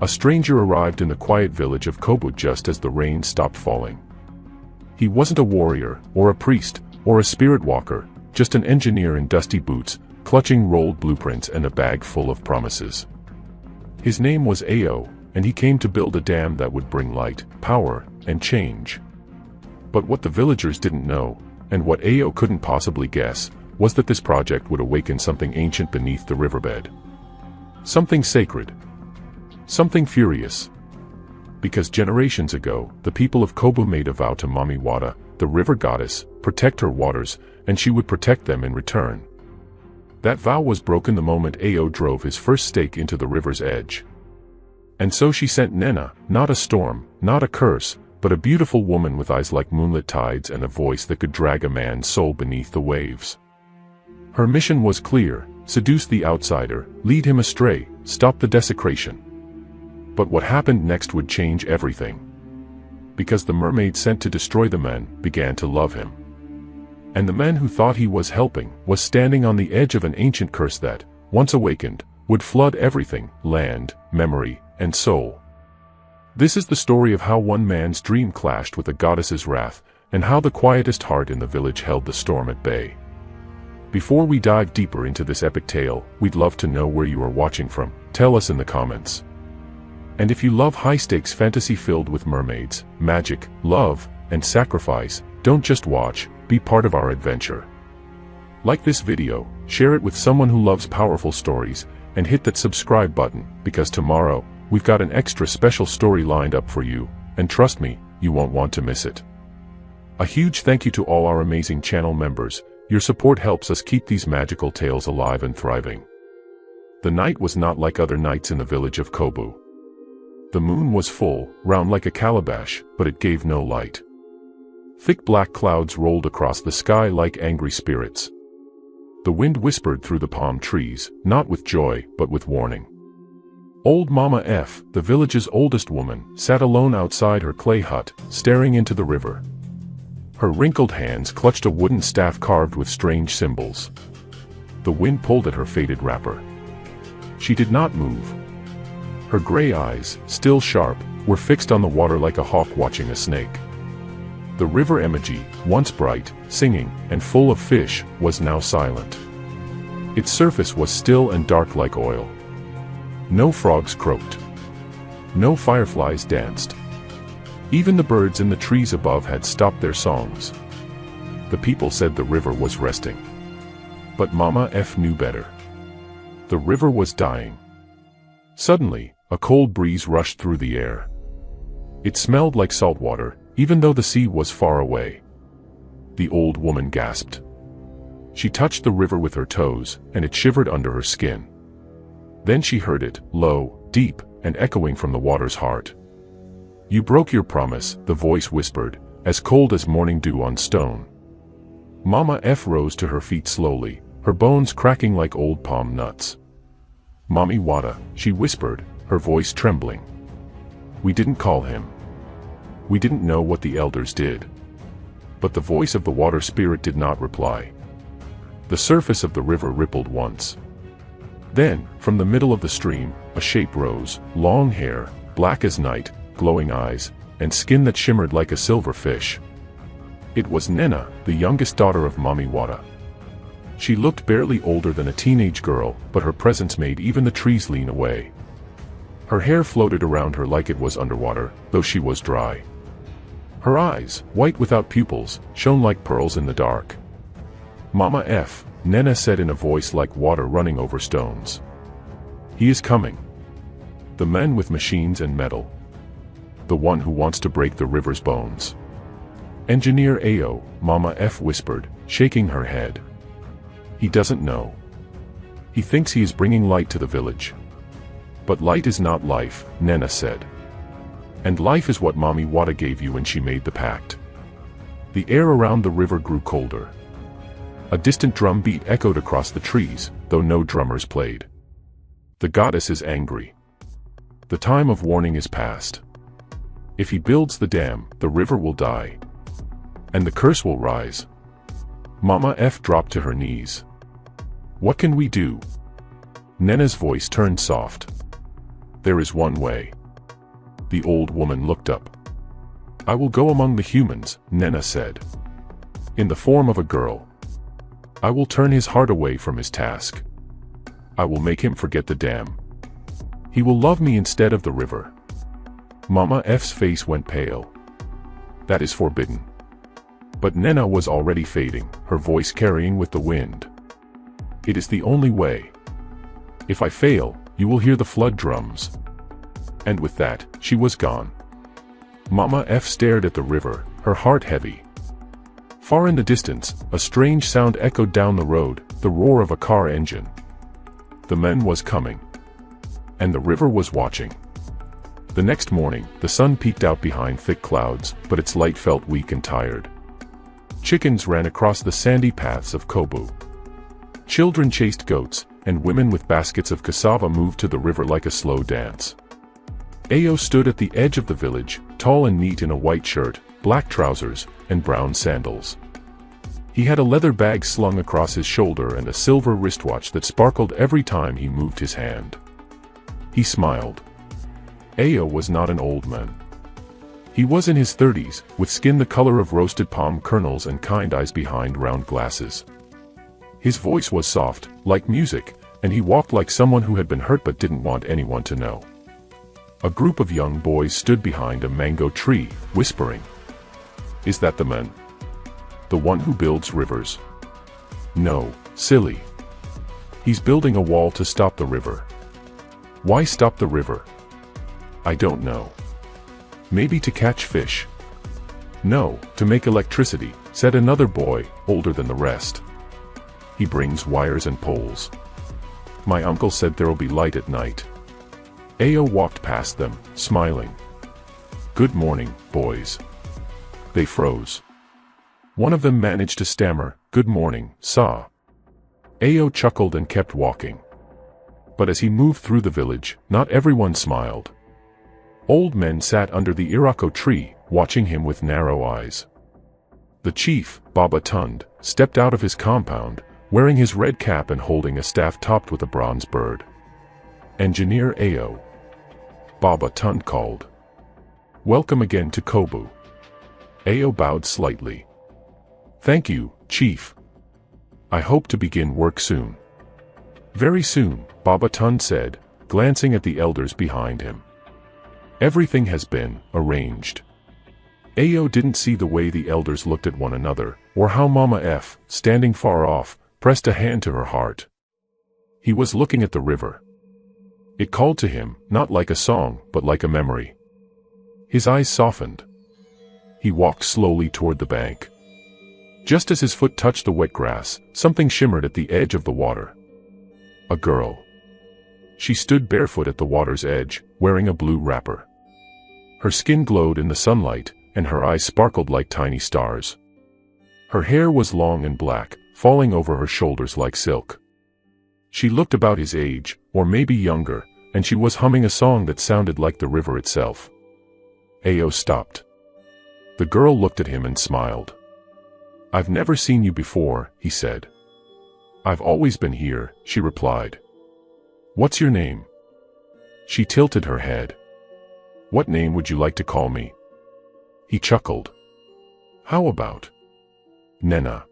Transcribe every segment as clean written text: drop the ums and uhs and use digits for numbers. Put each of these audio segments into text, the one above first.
a stranger arrived in the quiet village of Kobu just as the rain stopped falling. He wasn't a warrior, or a priest, or a spirit walker, just an engineer in dusty boots, clutching rolled blueprints and a bag full of promises. His name was Ao, and he came to build a dam that would bring light, power, and change. But what the villagers didn't know, and what Ao couldn't possibly guess, was that this project would awaken something ancient beneath the riverbed. Something sacred. Something furious. Because generations ago, the people of Kobu made a vow to Mami Wada, the river goddess, protect her waters, and she would protect them in return. That vow was broken the moment Ao drove his first stake into the river's edge. And so she sent Nena, not a storm, not a curse, but a beautiful woman with eyes like moonlit tides and a voice that could drag a man's soul beneath the waves. Her mission was clear: seduce the outsider, lead him astray, stop the desecration. But what happened next would change everything. Because the mermaid sent to destroy the men began to love him. And the man who thought he was helping was standing on the edge of an ancient curse that, once awakened, would flood everything: land, memory, and soul. This is the story of how one man's dream clashed with a goddess's wrath, and how the quietest heart in the village held the storm at bay. Before we dive deeper into this epic tale, we'd love to know where you are watching from. Tell us in the comments. And if you love high-stakes fantasy filled with mermaids, magic, love, and sacrifice, don't just watch, be part of our adventure. Like this video, share it with someone who loves powerful stories, and hit that subscribe button, because tomorrow, we've got an extra special story lined up for you, and trust me, you won't want to miss it. A huge thank you to all our amazing channel members. Your support helps us keep these magical tales alive and thriving. The night was not like other nights in the village of Kobu. The moon was full, round like a calabash, but it gave no light. Thick black clouds rolled across the sky like angry spirits. The wind whispered through the palm trees, not with joy, but with warning. Old Mama F, the village's oldest woman, sat alone outside her clay hut, staring into the river. Her wrinkled hands clutched a wooden staff carved with strange symbols. The wind pulled at her faded wrapper. She did not move. Her gray eyes, still sharp, were fixed on the water like a hawk watching a snake. The river Emoji, once bright, singing, and full of fish, was now silent. Its surface was still and dark like oil. No frogs croaked. No fireflies danced. Even the birds in the trees above had stopped their songs. The people said the river was resting. But Mama F knew better. The river was dying. Suddenly, a cold breeze rushed through the air. It smelled like salt water, even though the sea was far away. The old woman gasped. She touched the river with her toes, and it shivered under her skin. Then she heard it, low, deep, and echoing from the water's heart. "You broke your promise," the voice whispered, as cold as morning dew on stone. Mama F rose to her feet slowly, her bones cracking like old palm nuts. "Mami Wada," she whispered, her voice trembling. "We didn't call him. We didn't know what the elders did." But the voice of the water spirit did not reply. The surface of the river rippled once. Then, from the middle of the stream, a shape rose: long hair, black as night, glowing eyes, and skin that shimmered like a silver fish. It was Nena, the youngest daughter of Mami Wada. She looked barely older than a teenage girl, but her presence made even the trees lean away. Her hair floated around her like it was underwater, though she was dry. Her eyes, white without pupils, shone like pearls in the dark. "Mama F," Nena said in a voice like water running over stones. "He is coming. The man with machines and metal. The one who wants to break the river's bones." "Engineer Ao," Mama F whispered, shaking her head. "He doesn't know. He thinks he is bringing light to the village." "But light is not life," Nena said. "And life is what Mami Wada gave you when she made the pact." The air around the river grew colder. A distant drum beat echoed across the trees, though no drummers played. "The goddess is angry. The time of warning is past. If he builds the dam, the river will die. And the curse will rise." Mama F dropped to her knees. "What can we do?" Nena's voice turned soft. There is one way. The old woman looked up. I will go among the humans, Nena said. In the form of a girl. I will turn his heart away from his task. I will make him forget the dam. He will love me instead of the river. Mama F's face went pale. That is forbidden. But Nena was already fading, her voice carrying with the wind. It is the only way. If I fail, you will hear the flood drums. And with that, she was gone. Mama F stared at the river, her heart heavy. Far in the distance, a strange sound echoed down the road, the roar of a car engine. The man was coming. And the river was watching. The next morning, the sun peeked out behind thick clouds, but its light felt weak and tired. Chickens ran across the sandy paths of Kobu. Children chased goats, and women with baskets of cassava moved to the river like a slow dance. Ao stood at the edge of the village, tall and neat in a white shirt, black trousers, and brown sandals. He had a leather bag slung across his shoulder and a silver wristwatch that sparkled every time he moved his hand. He smiled. Ao was not an old man. He was in his 30s, with skin the color of roasted palm kernels and kind eyes behind round glasses. His voice was soft, like music, and he walked like someone who had been hurt but didn't want anyone to know. A group of young boys stood behind a mango tree, whispering. Is that the man? The one who builds rivers? No, silly. He's building a wall to stop the river. Why stop the river? I don't know. Maybe to catch fish. No, to make electricity, said another boy, older than the rest. He brings wires and poles. My uncle said there'll be light at night. Ao walked past them, smiling. Good morning, boys. They froze. One of them managed to stammer, good morning, Sa. Ao chuckled and kept walking. But as he moved through the village, not everyone smiled. Old men sat under the irako tree, watching him with narrow eyes. The chief, Baba Tund, stepped out of his compound, wearing his red cap and holding a staff topped with a bronze bird. Engineer Ao. Baba Tund called. Welcome again to Kobu. Ao bowed slightly. Thank you, Chief. I hope to begin work soon. Very soon, Baba Tund said, glancing at the elders behind him. Everything has been arranged. Ao didn't see the way the elders looked at one another, or how Mama F, standing far off, pressed a hand to her heart. He was looking at the river. It called to him, not like a song, but like a memory. His eyes softened. He walked slowly toward the bank. Just as his foot touched the wet grass, something shimmered at the edge of the water. A girl. She stood barefoot at the water's edge, wearing a blue wrapper. Her skin glowed in the sunlight, and her eyes sparkled like tiny stars. Her hair was long and black, falling over her shoulders like silk. She looked about his age, or maybe younger, and she was humming a song that sounded like the river itself. Ao stopped. The girl looked at him and smiled. I've never seen you before, he said. I've always been here, she replied. What's your name? She tilted her head. What name would you like to call me? He chuckled. How about Nena?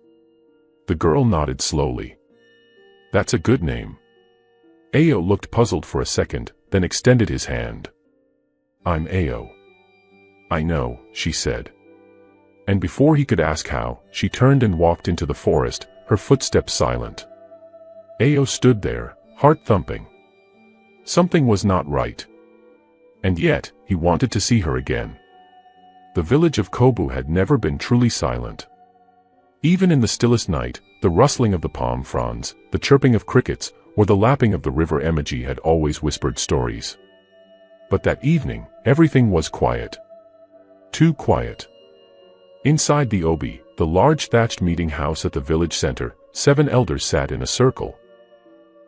The girl nodded slowly. That's a good name. Ao looked puzzled for a second, then extended his hand. I'm Ao. I know, she said. And before he could ask how, she turned and walked into the forest, her footsteps silent. Ao stood there, heart thumping. Something was not right. And yet, he wanted to see her again. The village of Kobu had never been truly silent. Even in the stillest night, the rustling of the palm fronds, the chirping of crickets, or the lapping of the river Emoji had always whispered stories. But that evening, everything was quiet. Too quiet. Inside the obi, the large thatched meeting house at the village center, 7 elders sat in a circle.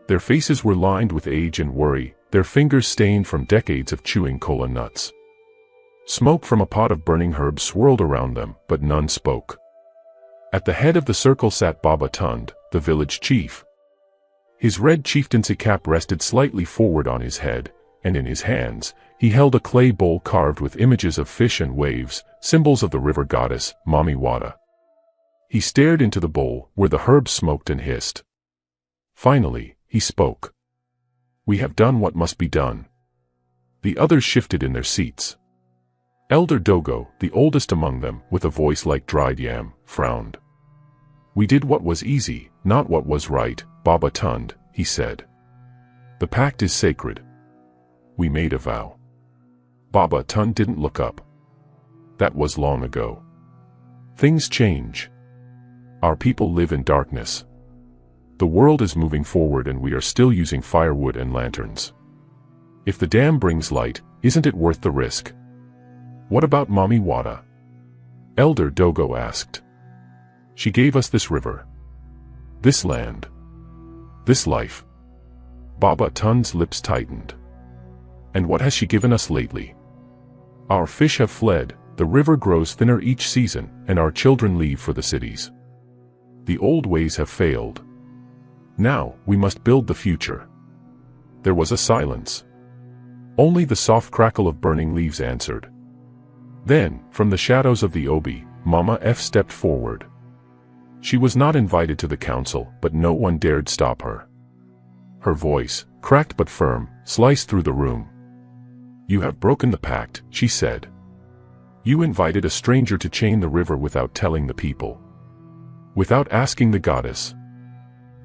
Their faces were lined with age and worry, their fingers stained from decades of chewing cola nuts. Smoke from a pot of burning herbs swirled around them, but none spoke. At the head of the circle sat Baba Tund, the village chief. His red chieftaincy cap rested slightly forward on his head, and in his hands, he held a clay bowl carved with images of fish and waves, symbols of the river goddess, Mami Wada. He stared into the bowl, where the herbs smoked and hissed. Finally, he spoke. "We have done what must be done." The others shifted in their seats. Elder Dogo, the oldest among them, with a voice like dried yam, frowned. "We did what was easy, not what was right, Baba Tund," he said. "The pact is sacred. We made a vow." Baba Tund didn't look up. "That was long ago. Things change. Our people live in darkness. The world is moving forward and we are still using firewood and lanterns. If the dam brings light, isn't it worth the risk?" "What about Mami Wada?" Elder Dogo asked. "She gave us this river, this land, this life." Baba Tund's lips tightened. "And what has she given us lately? Our fish have fled, the river grows thinner each season, and our children leave for the cities. The old ways have failed. Now, we must build the future." There was a silence. Only the soft crackle of burning leaves answered. Then, from the shadows of the Obi, Mama F stepped forward. She was not invited to the council, but no one dared stop her. Her voice, cracked but firm, sliced through the room. "You have broken the pact," she said. "You invited a stranger to chain the river without telling the people, without asking the goddess.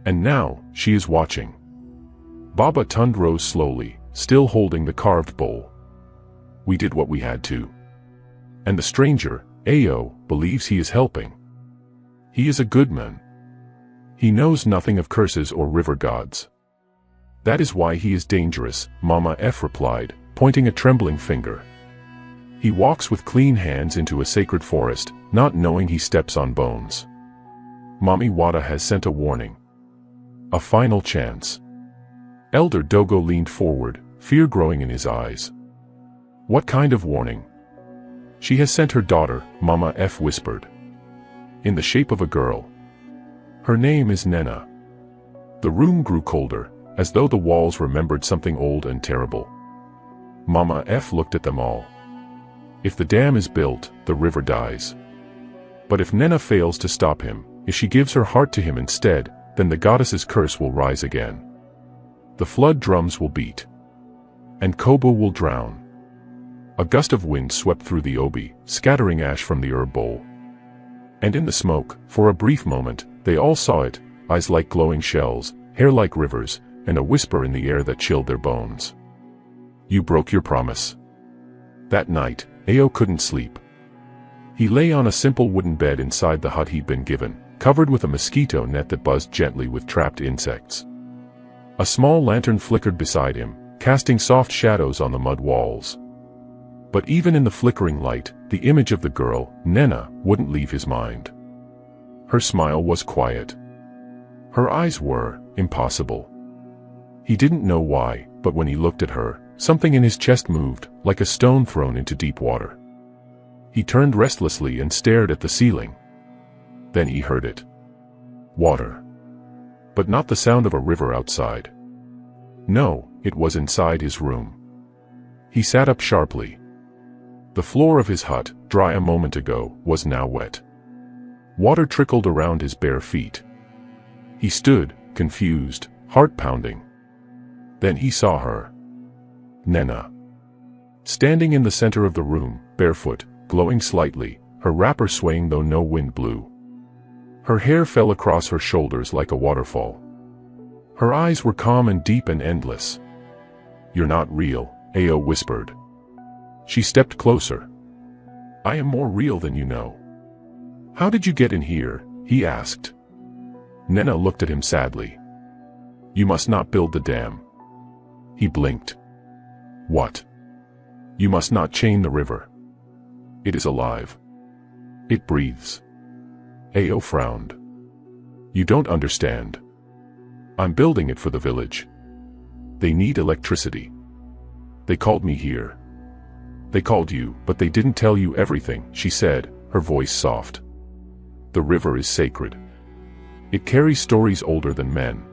And now, she is watching." Baba Tund rose slowly, still holding the carved bowl. "We did what we had to. And the stranger, Ao, believes he is helping. He is a good man. He knows nothing of curses or river gods. That is why he is dangerous," Mama F replied, pointing a trembling finger. "He walks with clean hands into a sacred forest, not knowing he steps on bones. Mami Wada has sent a warning. A final chance." Elder Dogo leaned forward, fear growing in his eyes. "What kind of warning?" "She has sent her daughter," Mama F whispered. "In the shape of a girl. Her name is Nena." The room grew colder, as though the walls remembered something old and terrible. Mama F looked at them all. "If the dam is built, the river dies. But if Nena fails to stop him, if she gives her heart to him instead, then the goddess's curse will rise again. The flood drums will beat. And Kobo will drown." A gust of wind swept through the Obi, scattering ash from the herb bowl. And in the smoke, for a brief moment, they all saw it, eyes like glowing shells, hair like rivers, and a whisper in the air that chilled their bones. "You broke your promise." That night, Ao couldn't sleep. He lay on a simple wooden bed inside the hut he'd been given, covered with a mosquito net that buzzed gently with trapped insects. A small lantern flickered beside him, casting soft shadows on the mud walls. But even in the flickering light, the image of the girl, Nena, wouldn't leave his mind. Her smile was quiet. Her eyes were impossible. He didn't know why, but when he looked at her, something in his chest moved, like a stone thrown into deep water. He turned restlessly and stared at the ceiling. Then he heard it. Water. But not the sound of a river outside. No, it was inside his room. He sat up sharply. The floor of his hut, dry a moment ago, was now wet. Water trickled around his bare feet. He stood, confused, heart pounding. Then he saw her. Nena. Standing in the center of the room, barefoot, glowing slightly, her wrapper swaying though no wind blew. Her hair fell across her shoulders like a waterfall. Her eyes were calm and deep and endless. "You're not real," Ao whispered. She stepped closer. "I am more real than you know." "How did you get in here?" he asked. Nena looked at him sadly. "You must not build the dam." He blinked. "What?" "You must not chain the river. It is alive. It breathes." Ao frowned. "You don't understand. I'm building it for the village. They need electricity. They called me here. They called you, but they didn't tell you everything," she said, her voice soft. "The river is sacred. It carries stories older than men.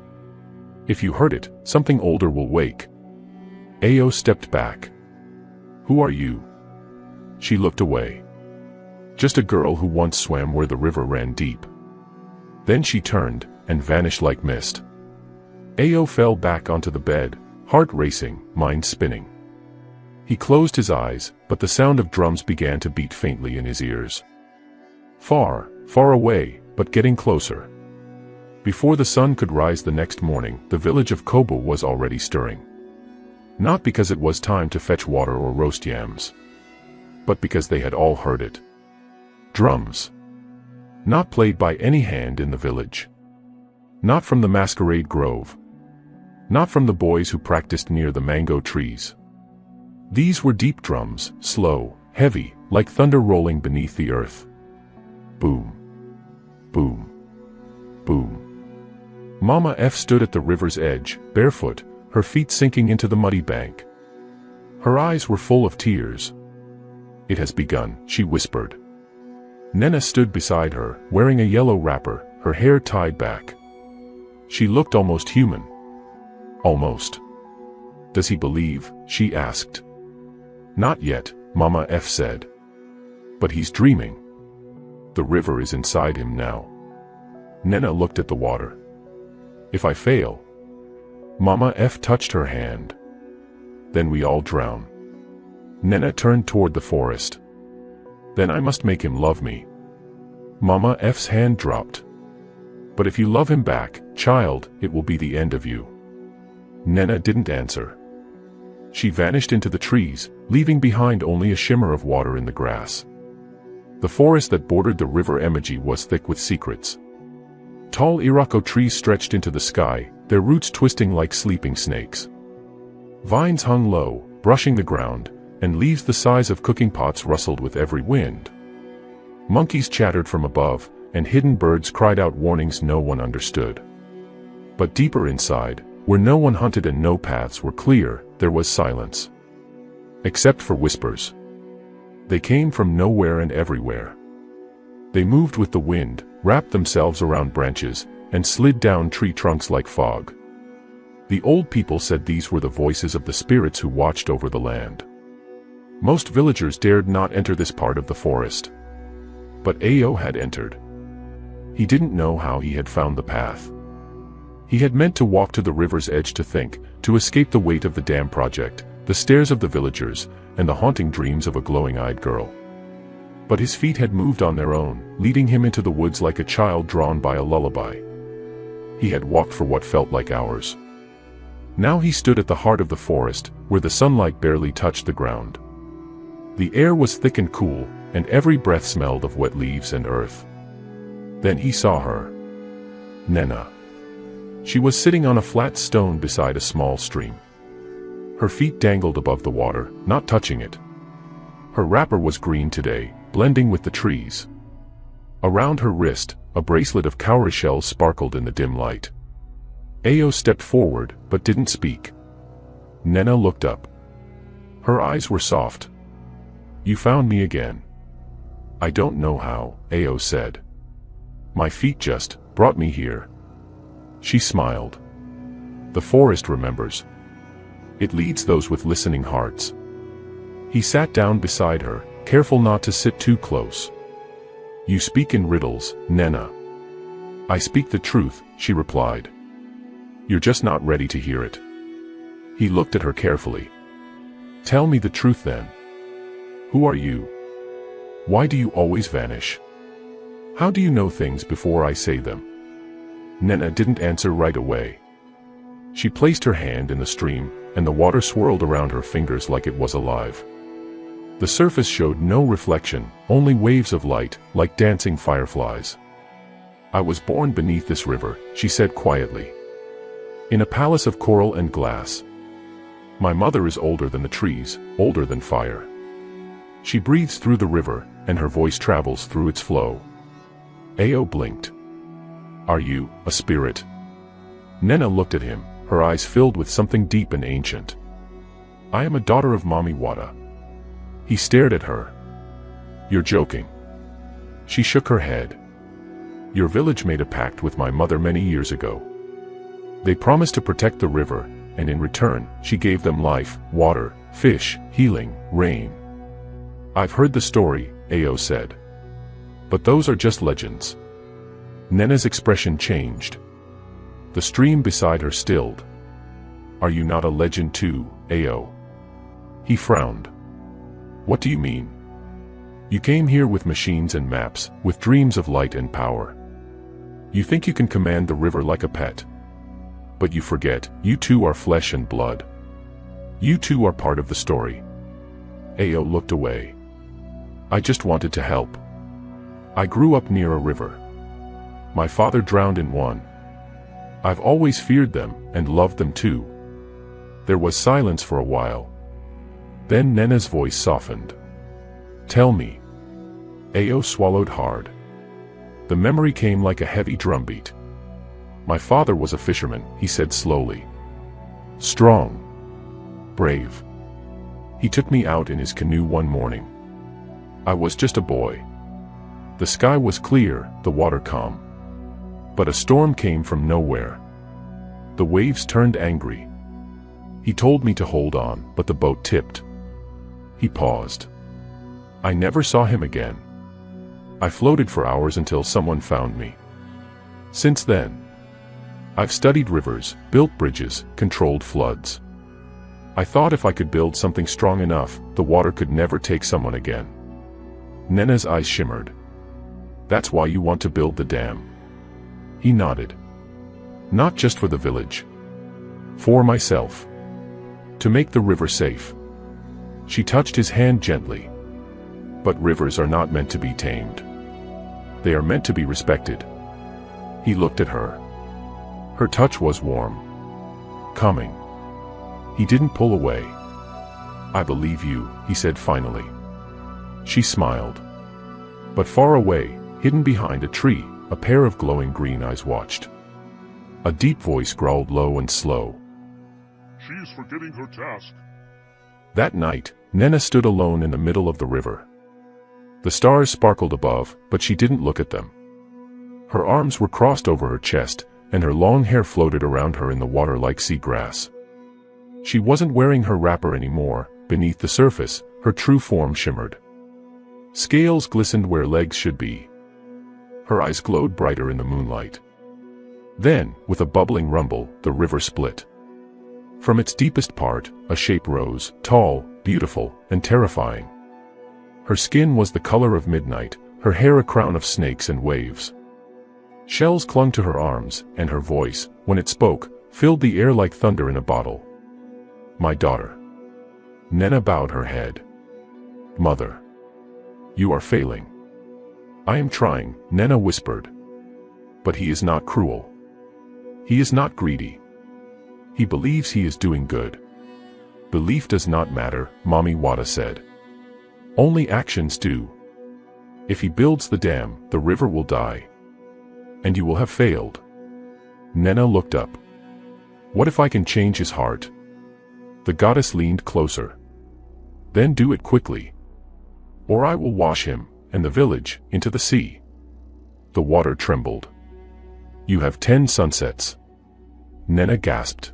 If you hurt it, something older will wake." Ao stepped back. Who are you? She looked away. Just a girl who once swam where the river ran deep. Then she turned and vanished like mist. Ao fell back onto the bed, heart racing, mind spinning. He closed his eyes, but the sound of drums began to beat faintly in his ears. Far, far away, but getting closer. Before the sun could rise the next morning, the village of Kobo was already stirring. Not because it was time to fetch water or roast yams, but because they had all heard it. Drums. Not played by any hand in the village. Not from the masquerade grove. Not from the boys who practiced near the mango trees. These were deep drums, slow, heavy, like thunder rolling beneath the earth. Boom. Boom. Boom. Mama F stood at the river's edge, barefoot, her feet sinking into the muddy bank. Her eyes were full of tears. It has begun, she whispered. Nena stood beside her, wearing a yellow wrapper, her hair tied back. She looked almost human. Almost. Does he believe? She asked. Not yet, Mama F said. But he's dreaming. The river is inside him now. Nena looked at the water. If I fail? Mama F touched her hand. Then we all drown. Nena turned toward the forest. Then I must make him love me. Mama F's hand dropped. But if you love him back, child, it will be the end of you. Nena didn't answer. She vanished into the trees, leaving behind only a shimmer of water in the grass. The forest that bordered the river Emoji was thick with secrets. Tall Irako trees stretched into the sky, their roots twisting like sleeping snakes. Vines hung low, brushing the ground, and leaves the size of cooking pots rustled with every wind. Monkeys chattered from above, and hidden birds cried out warnings no one understood. But deeper inside, where no one hunted and no paths were clear, there was silence. Except for whispers. They came from nowhere and everywhere. They moved with the wind, wrapped themselves around branches, and slid down tree trunks like fog. The old people said these were the voices of the spirits who watched over the land. Most villagers dared not enter this part of the forest. But Ao had entered. He didn't know how he had found the path. He had meant to walk to the river's edge to think, to escape the weight of the dam project, the stares of the villagers, and the haunting dreams of a glowing-eyed girl. But his feet had moved on their own, leading him into the woods like a child drawn by a lullaby. He had walked for what felt like hours. Now he stood at the heart of the forest, where the sunlight barely touched the ground. The air was thick and cool, and every breath smelled of wet leaves and earth. Then he saw her. Nena. She was sitting on a flat stone beside a small stream. Her feet dangled above the water, not touching it. Her wrapper was green today, blending with the trees. Around her wrist, a bracelet of cowrie shells sparkled in the dim light. Ao stepped forward, but didn't speak. Nena looked up. Her eyes were soft. You found me again. I don't know how, Ao said. My feet just brought me here. She smiled. The forest remembers. It leads those with listening hearts. He sat down beside her, careful not to sit too close. You speak in riddles, Nena. I speak the truth, she replied. You're just not ready to hear it. He looked at her carefully. Tell me the truth then. Who are you? Why do you always vanish? How do you know things before I say them? Nena didn't answer right away. She placed her hand in the stream, and the water swirled around her fingers like it was alive. The surface showed no reflection, only waves of light, like dancing fireflies. I was born beneath this river, she said quietly. In a palace of coral and glass. My mother is older than the trees, older than fire. She breathes through the river, and her voice travels through its flow. Ao blinked. Are you a spirit? Nena looked at him, her eyes filled with something deep and ancient. I am a daughter of Mami Wada. He stared at her. You're joking. She shook her head. Your village made a pact with my mother many years ago. They promised to protect the river, and in return, she gave them life, water, fish, healing, rain. I've heard the story, Ao said. But those are just legends. Nena's expression changed. The stream beside her stilled. Are you not a legend too, Ao? He frowned. What do you mean? You came here with machines and maps, with dreams of light and power. You think you can command the river like a pet. But you forget, you too are flesh and blood. You too are part of the story. Ao looked away. I just wanted to help. I grew up near a river. My father drowned in one. I've always feared them, and loved them too. There was silence for a while. Then Nena's voice softened. Tell me. Ao swallowed hard. The memory came like a heavy drumbeat. My father was a fisherman, he said slowly. Strong. Brave. He took me out in his canoe one morning. I was just a boy. The sky was clear, the water calm. But a storm came from nowhere. The waves turned angry. He told me to hold on, but the boat tipped. He paused. I never saw him again. I floated for hours until someone found me. Since then, I've studied rivers, built bridges, controlled floods. I thought if I could build something strong enough, the water could never take someone again. Nena's eyes shimmered. That's why you want to build the dam. He nodded. Not just for the village. For myself. To make the river safe. She touched his hand gently. But rivers are not meant to be tamed. They are meant to be respected. He looked at her. Her touch was warm. Calming. He didn't pull away. I believe you, he said finally. She smiled. But far away, hidden behind a tree, a pair of glowing green eyes watched. A deep voice growled low and slow. She is forgetting her task. That night, Nena stood alone in the middle of the river. The stars sparkled above, but she didn't look at them. Her arms were crossed over her chest, and her long hair floated around her in the water like sea grass. She wasn't wearing her wrapper anymore. Beneath the surface, her true form shimmered. Scales glistened where legs should be. Her eyes glowed brighter in the moonlight. Then, with a bubbling rumble, the river split. From its deepest part, a shape rose, tall, beautiful, and terrifying. Her skin was the color of midnight, her hair a crown of snakes and waves. Shells clung to her arms, and her voice, when it spoke, filled the air like thunder in a bottle. My daughter. Nena bowed her head. Mother. You are failing. I am trying, Nena whispered. But he is not cruel. He is not greedy. He believes he is doing good. Belief does not matter, Mommy Wada said. Only actions do. If he builds the dam, the river will die. And you will have failed. Nena looked up. What if I can change his heart? The goddess leaned closer. Then do it quickly. Or I will wash him, and the village, into the sea. The water trembled. You have 10 sunsets. Nena gasped.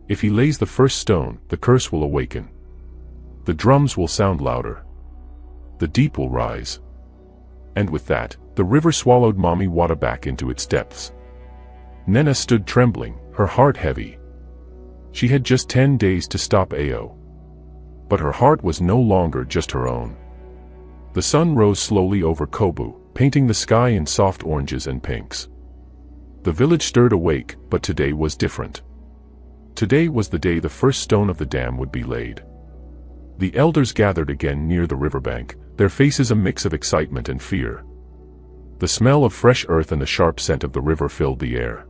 If he lays the first stone, the curse will awaken. The drums will sound louder. The deep will rise. And with that, the river swallowed Mommy Wada back into its depths. Nena stood trembling, her heart heavy. She had just 10 days to stop Ao. But her heart was no longer just her own. The sun rose slowly over Kobu, painting the sky in soft oranges and pinks. The village stirred awake, but today was different. Today was the day the first stone of the dam would be laid. The elders gathered again near the riverbank, their faces a mix of excitement and fear. The smell of fresh earth and the sharp scent of the river filled the air.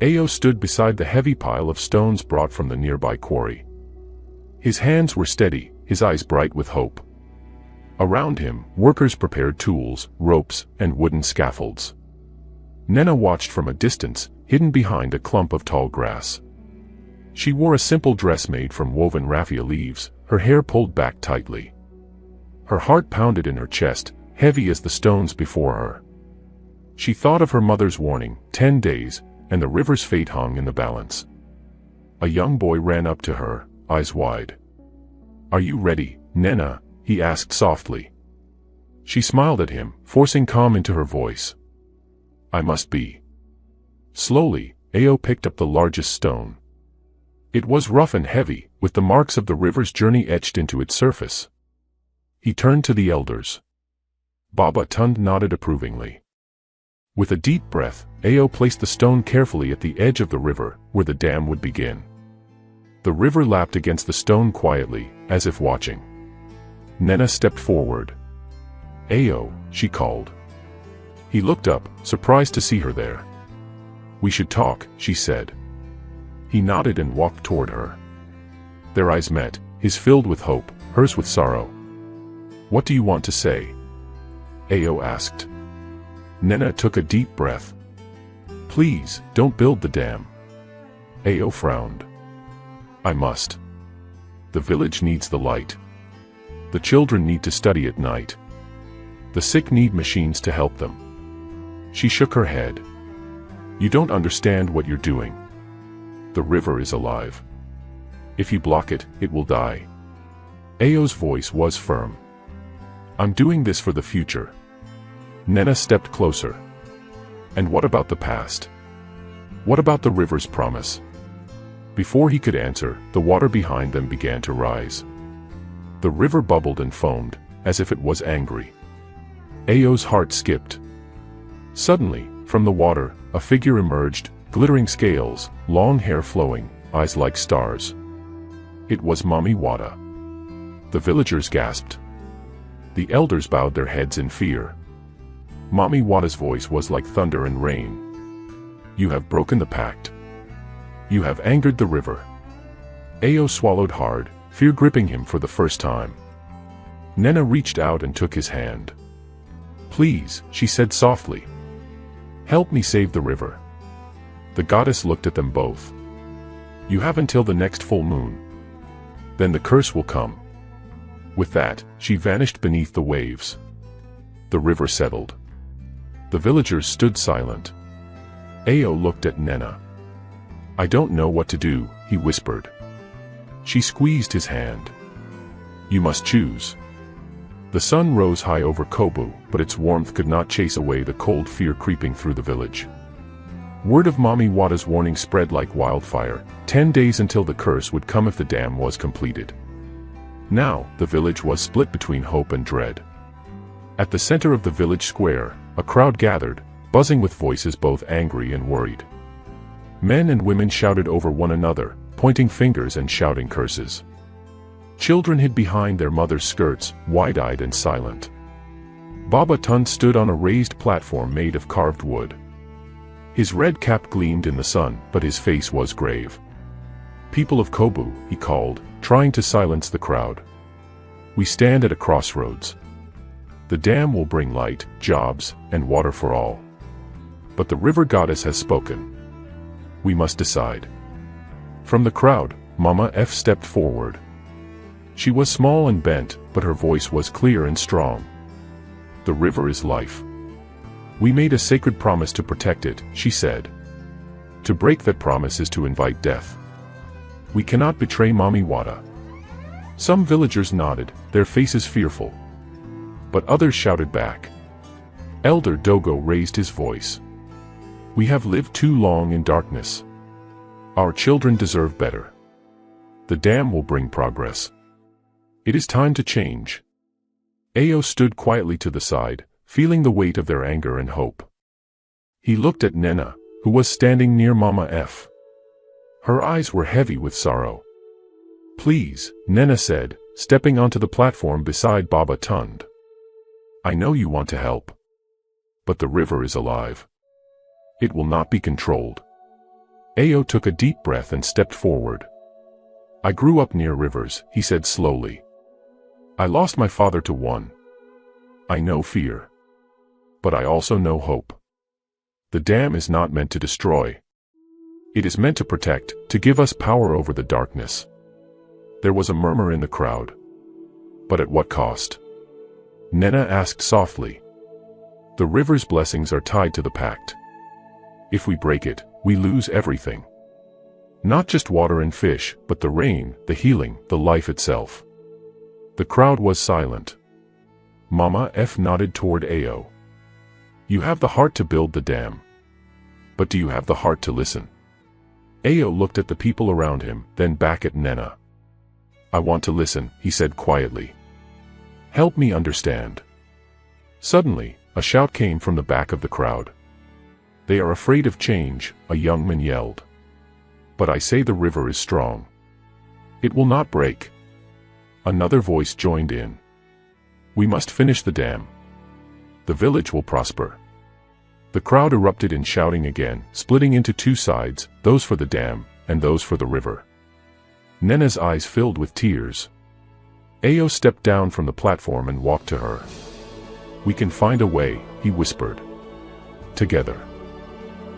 Ao stood beside the heavy pile of stones brought from the nearby quarry. His hands were steady, his eyes bright with hope. Around him, workers prepared tools, ropes, and wooden scaffolds. Nena watched from a distance, hidden behind a clump of tall grass. She wore a simple dress made from woven raffia leaves, her hair pulled back tightly. Her heart pounded in her chest, heavy as the stones before her. She thought of her mother's warning, 10 days, and the river's fate hung in the balance. a young boy ran up to her, eyes wide. "Are you ready, Nena?" he asked softly. She smiled at him, forcing calm into her voice. "I must be." Slowly, Ao picked up the largest stone. It was rough and heavy, with the marks of the river's journey etched into its surface. He turned to the elders. Baba Tund nodded approvingly. With a deep breath, Ao placed the stone carefully at the edge of the river, where the dam would begin. The river lapped against the stone quietly, as if watching. Nena stepped forward. "Ao," she called. He looked up, surprised to see her there. "We should talk," she said. He nodded and walked toward her. Their eyes met, his filled with hope, hers with sorrow. "What do you want to say?" Ao asked. Nena took a deep breath. "Please, don't build the dam." Ao frowned. "I must. The village needs the light. The children need to study at night. The sick need machines to help them." She shook her head. "You don't understand what you're doing. The river is alive. If you block it, it will die." Ao's voice was firm. "I'm doing this for the future." Nena stepped closer. "And what about the past? What about the river's promise?" Before he could answer, the water behind them began to rise. The river bubbled and foamed, as if it was angry. Ao's heart skipped. Suddenly, from the water, a figure emerged, glittering scales, long hair flowing, eyes like stars. It was Mami Wada. The villagers gasped. The elders bowed their heads in fear. Mami Wada's voice was like thunder and rain. "You have broken the pact. You have angered the river." Ao swallowed hard, fear gripping him for the first time. Nena reached out and took his hand. "Please," she said softly. "Help me save the river." The goddess looked at them both. "You have until the next full moon. Then the curse will come." With that, she vanished beneath the waves. The river settled. The villagers stood silent. Ao looked at Nena. "I don't know what to do," he whispered. She squeezed his hand. "You must choose." The sun rose high over Kobu, but its warmth could not chase away the cold fear creeping through the village. Word of Mami Wada's warning spread like wildfire, 10 days until the curse would come if the dam was completed. Now, the village was split between hope and dread. At the center of the village square, a crowd gathered, buzzing with voices both angry and worried. Men and women shouted over one another, pointing fingers and shouting curses. Children hid behind their mothers' skirts, wide-eyed and silent. Baba Tund stood on a raised platform made of carved wood. His red cap gleamed in the sun, but his face was grave. "People of Kobu," he called, trying to silence the crowd. "We stand at a crossroads. The dam will bring light, jobs, and water for all. But the river goddess has spoken. We must decide." From the crowd, Mama F stepped forward. She was small and bent, but her voice was clear and strong. "The river is life. We made a sacred promise to protect it," she said. "To break that promise is to invite death. We cannot betray Mami Wada." Some villagers nodded, their faces fearful. But others shouted back. Elder Dogo raised his voice. "We have lived too long in darkness. Our children deserve better. The dam will bring progress. It is time to change." Ao stood quietly to the side, feeling the weight of their anger and hope. He looked at Nena, who was standing near Mama F. Her eyes were heavy with sorrow. "Please," Nena said, stepping onto the platform beside Baba Tund. "I know you want to help. But the river is alive. It will not be controlled." Ao took a deep breath and stepped forward. "I grew up near rivers," he said slowly. "I lost my father to one. I know fear. But I also know hope. The dam is not meant to destroy. It is meant to protect, to give us power over the darkness." There was a murmur in the crowd. "But at what cost?" Nena asked softly. "The river's blessings are tied to the pact. If we break it, we lose everything." Not just water and fish, but the rain, the healing, the life itself. The crowd was silent. Mama F nodded toward Ao. You have the heart to build the dam. But do you have the heart to listen? Ao looked at the people around him, then back at Nena. I want to listen, he said quietly. Help me understand. Suddenly, a shout came from the back of the crowd. They are afraid of change, a young man yelled. But I say the river is strong. It will not break. Another voice joined in. We must finish the dam. The village will prosper. The crowd erupted in shouting again, splitting into two sides, those for the dam, and those for the river. Nena's eyes filled with tears. Ao stepped down from the platform and walked to her. We can find a way, he whispered. Together.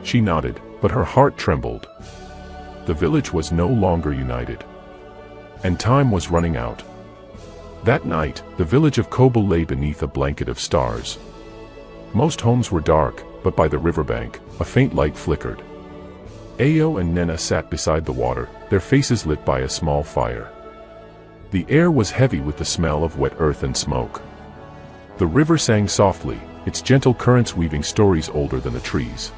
She nodded, but her heart trembled. The village was no longer united. And time was running out. That night, the village of Kobo lay beneath a blanket of stars. Most homes were dark, but by the riverbank, a faint light flickered. Ao and Nena sat beside the water, their faces lit by a small fire. The air was heavy with the smell of wet earth and smoke. The river sang softly, its gentle currents weaving stories older than the trees.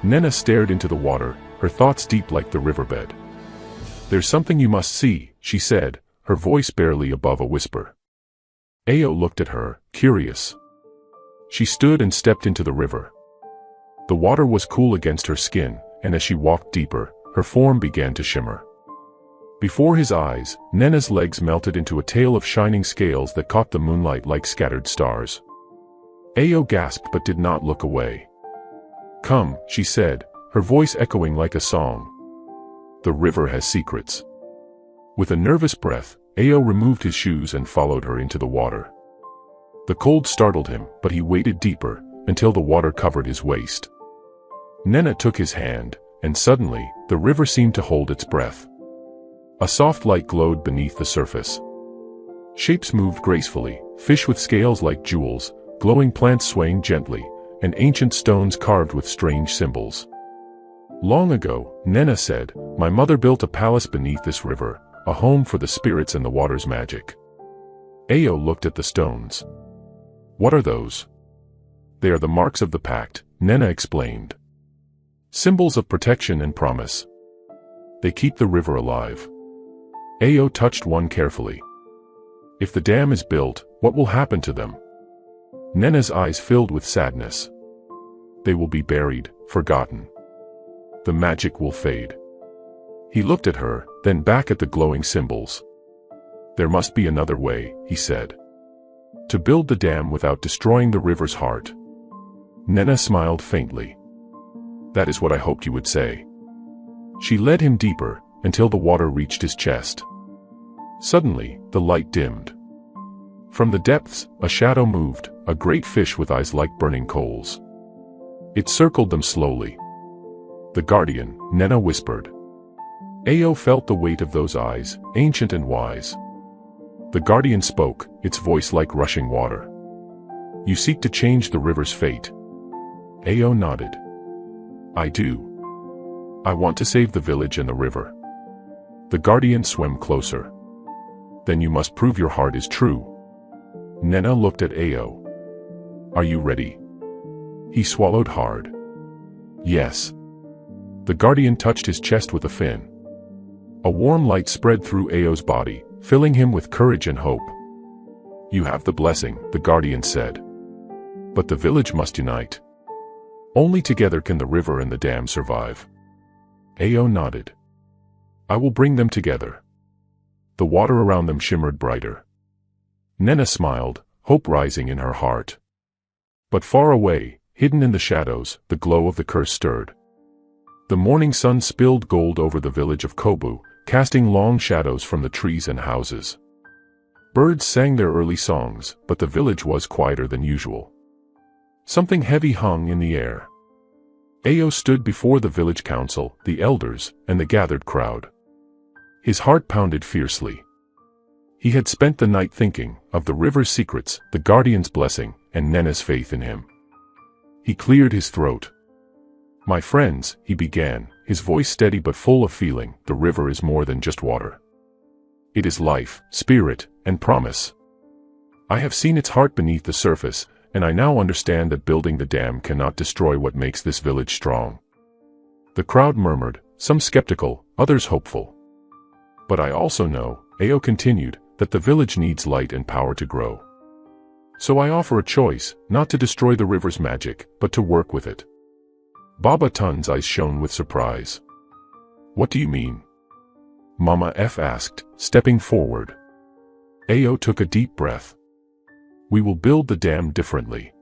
Nena stared into the water, her thoughts deep like the riverbed. There's something you must see, she said, her voice barely above a whisper. Ao looked at her, curious. She stood and stepped into the river. The water was cool against her skin, and as she walked deeper, her form began to shimmer. Before his eyes, Nena's legs melted into a tail of shining scales that caught the moonlight like scattered stars. Ao gasped but did not look away. Come, she said, her voice echoing like a song. The river has secrets. With a nervous breath, Ao removed his shoes and followed her into the water. The cold startled him, but he waded deeper, until the water covered his waist. Nena took his hand, and suddenly, the river seemed to hold its breath. A soft light glowed beneath the surface. Shapes moved gracefully, fish with scales like jewels, glowing plants swaying gently, and ancient stones carved with strange symbols. Long ago, Nena said, my mother built a palace beneath this river, a home for the spirits and the water's magic. Ao looked at the stones. What are those? They are the marks of the pact, Nena explained. Symbols of protection and promise. They keep the river alive. Ao touched one carefully. If the dam is built, what will happen to them? Nena's eyes filled with sadness. They will be buried, forgotten. The magic will fade. He looked at her, then back at the glowing symbols. There must be another way, he said. To build the dam without destroying the river's heart. Nena smiled faintly. That is what I hoped you would say. She led him deeper, until the water reached his chest. Suddenly, the light dimmed. From the depths, a shadow moved, a great fish with eyes like burning coals. It circled them slowly. The guardian, Nena whispered. Ao felt the weight of those eyes, ancient and wise. The guardian spoke, its voice like rushing water. You seek to change the river's fate. Ao nodded. I do. I want to save the village and the river. The guardian swam closer. Then you must prove your heart is true. Nena looked at Ao. Are you ready? He swallowed hard. Yes. The guardian touched his chest with a fin. A warm light spread through Ao's body, filling him with courage and hope. You have the blessing, the guardian said. But the village must unite. Only together can the river and the dam survive. Ao nodded. I will bring them together. The water around them shimmered brighter. Nena smiled, hope rising in her heart. But far away, hidden in the shadows, the glow of the curse stirred. The morning sun spilled gold over the village of Kobu, casting long shadows from the trees and houses. Birds sang their early songs, but the village was quieter than usual. Something heavy hung in the air. Ao stood before the village council, the elders, and the gathered crowd. His heart pounded fiercely. He had spent the night thinking of the river's secrets, the guardian's blessing, and Nena's faith in him. He cleared his throat. My friends, he began, his voice steady but full of feeling, the river is more than just water. It is life, spirit, and promise. I have seen its heart beneath the surface, and I now understand that building the dam cannot destroy what makes this village strong. The crowd murmured, some skeptical, others hopeful. But I also know, Ao continued, that the village needs light and power to grow. So I offer a choice, not to destroy the river's magic, but to work with it. Baba Tun's eyes shone with surprise. What do you mean? Mama F asked, stepping forward. Ao took a deep breath. We will build the dam differently.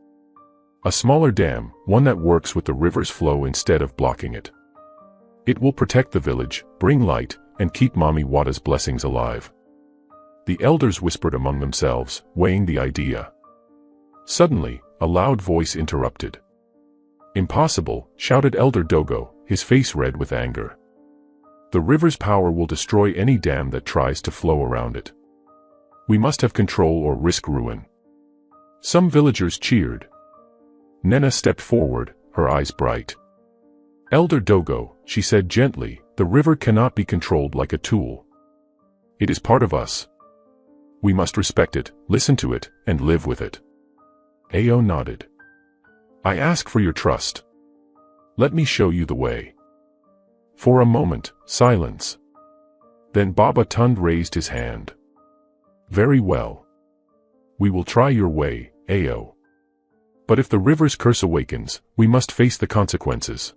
A smaller dam, one that works with the river's flow instead of blocking it. It will protect the village, bring light, and keep Mami Wada's blessings alive. The elders whispered among themselves, weighing the idea. Suddenly, a loud voice interrupted. Impossible, shouted Elder Dogo, his face red with anger. The river's power will destroy any dam that tries to flow around it. We must have control or risk ruin. Some villagers cheered. Nena stepped forward, her eyes bright. Elder Dogo, she said gently, the river cannot be controlled like a tool. It is part of us. We must respect it, listen to it, and live with it. Ao nodded. I ask for your trust. Let me show you the way. For a moment, silence. Then Baba Tund raised his hand. Very well. We will try your way, Ao. But if the river's curse awakens, we must face the consequences.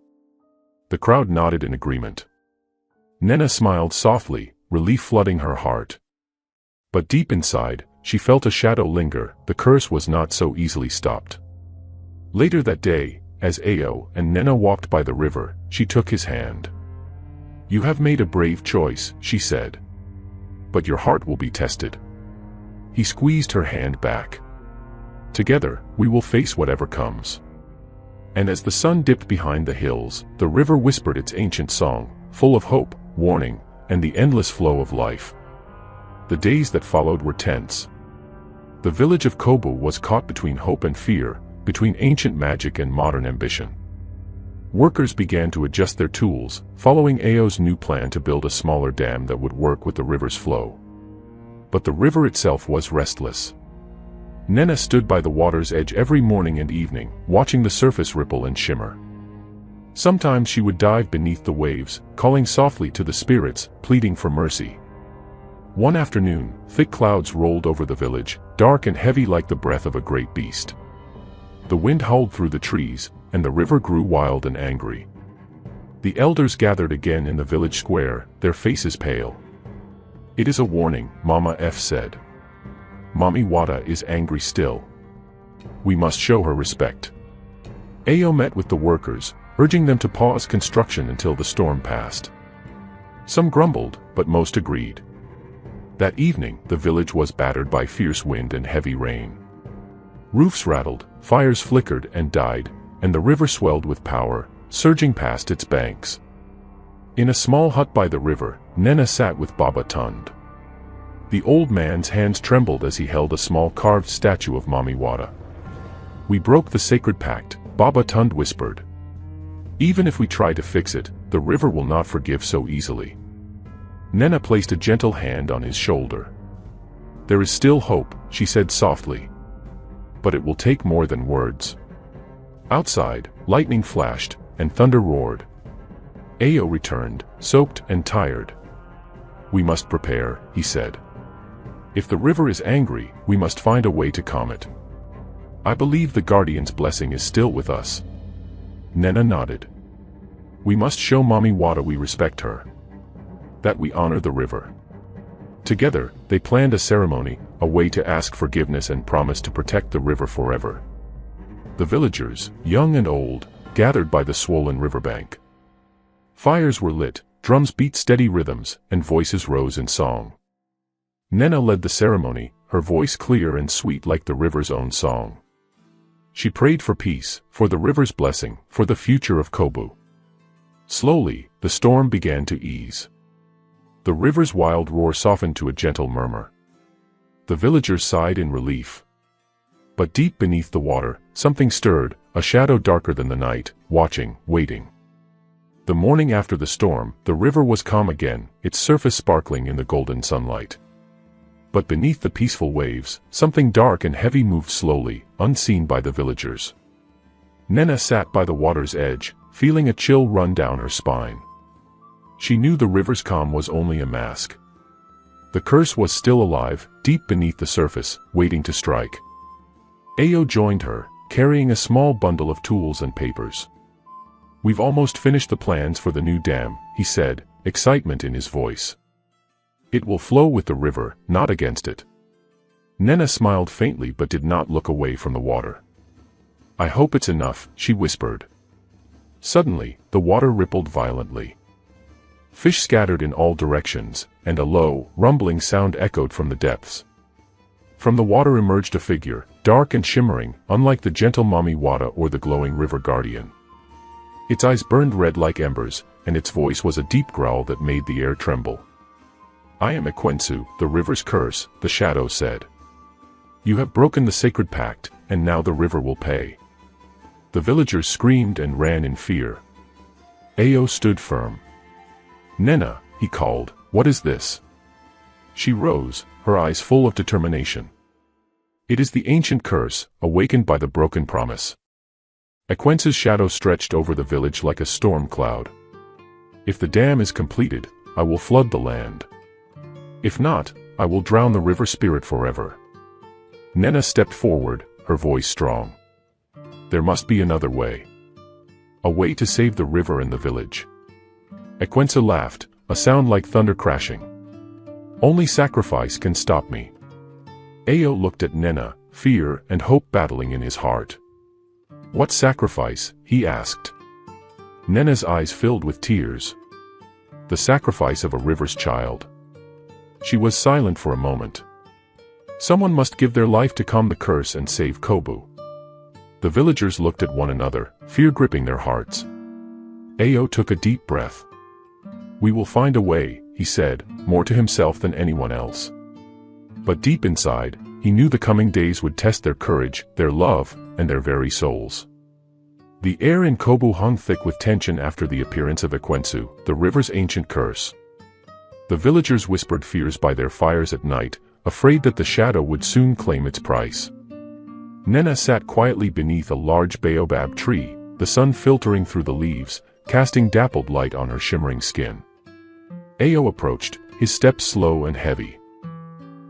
The crowd nodded in agreement. Nena smiled softly, relief flooding her heart. But deep inside, she felt a shadow linger, the curse was not so easily stopped. Later that day, as Ao and Nena walked by the river, she took his hand. You have made a brave choice, she said. But your heart will be tested. He squeezed her hand back. Together, we will face whatever comes. And as the sun dipped behind the hills, the river whispered its ancient song, full of hope, warning, and the endless flow of life. The days that followed were tense. The village of Kobu was caught between hope and fear, between ancient magic and modern ambition. Workers began to adjust their tools, following Ao's new plan to build a smaller dam that would work with the river's flow. But the river itself was restless. Nena stood by the water's edge every morning and evening, watching the surface ripple and shimmer. Sometimes she would dive beneath the waves, calling softly to the spirits, pleading for mercy. One afternoon, thick clouds rolled over the village, dark and heavy like the breath of a great beast. The wind howled through the trees, and the river grew wild and angry. The elders gathered again in the village square, their faces pale. It is a warning, Mama F said. Mami Wada is angry still. We must show her respect. Ao met with the workers, urging them to pause construction until the storm passed. Some grumbled, but most agreed. That evening, the village was battered by fierce wind and heavy rain. Roofs rattled, fires flickered and died, and the river swelled with power, surging past its banks. In a small hut by the river, Nena sat with Baba Tund. The old man's hands trembled as he held a small carved statue of Mami Wada. We broke the sacred pact, Baba Tund whispered. Even if we try to fix it, the river will not forgive so easily. Nena placed a gentle hand on his shoulder. There is still hope, she said softly. But it will take more than words. Outside, lightning flashed, and thunder roared. Ao returned, soaked and tired. We must prepare, he said. If the river is angry, we must find a way to calm it. I believe the Guardian's blessing is still with us. Nena nodded. We must show Mami Wada we respect her. That we honor the river. Together, they planned a ceremony, a way to ask forgiveness and promise to protect the river forever. The villagers, young and old, gathered by the swollen riverbank. Fires were lit, drums beat steady rhythms, and voices rose in song. Nena led the ceremony, her voice clear and sweet like the river's own song. She prayed for peace, for the river's blessing, for the future of Kobu. Slowly, the storm began to ease. The river's wild roar softened to a gentle murmur. The villagers sighed in relief. But deep beneath the water, something stirred, a shadow darker than the night, watching, waiting. The morning after the storm, the river was calm again, its surface sparkling in the golden sunlight. But beneath the peaceful waves, something dark and heavy moved slowly, unseen by the villagers. Nena sat by the water's edge, feeling a chill run down her spine. She knew the river's calm was only a mask. The curse was still alive, deep beneath the surface, waiting to strike. Ao joined her, carrying a small bundle of tools and papers. "We've almost finished the plans for the new dam," he said, excitement in his voice. "It will flow with the river, not against it." Nena smiled faintly but did not look away from the water. "I hope it's enough," she whispered. Suddenly, the water rippled violently. Fish scattered in all directions, and a low, rumbling sound echoed from the depths. From the water emerged a figure, dark and shimmering, unlike the gentle Mami Wata or the glowing river guardian. Its eyes burned red like embers, and its voice was a deep growl that made the air tremble. "I am Ekwensu, the river's curse," the shadow said. "You have broken the sacred pact, and now the river will pay." The villagers screamed and ran in fear. Ao stood firm. "Nena," he called, "what is this?" She rose, her eyes full of determination. "It is the ancient curse, awakened by the broken promise." Ekwensu's shadow stretched over the village like a storm cloud. "If the dam is completed, I will flood the land. If not, I will drown the river spirit forever." Nena stepped forward, her voice strong. "There must be another way. A way to save the river and the village." Ekwensu laughed, a sound like thunder crashing. "Only sacrifice can stop me." Ao looked at Nena, fear and hope battling in his heart. "What sacrifice?" he asked. Nena's eyes filled with tears. "The sacrifice of a river's child." She was silent for a moment. "Someone must give their life to calm the curse and save Kobu." The villagers looked at one another, fear gripping their hearts. Ao took a deep breath. "We will find a way," he said, more to himself than anyone else. But deep inside, he knew the coming days would test their courage, their love, and their very souls. The air in Kobu hung thick with tension after the appearance of Ekwensu, the river's ancient curse. The villagers whispered fears by their fires at night, afraid that the shadow would soon claim its price. Nena sat quietly beneath a large baobab tree, the sun filtering through the leaves, casting dappled light on her shimmering skin. Ao approached, his steps slow and heavy.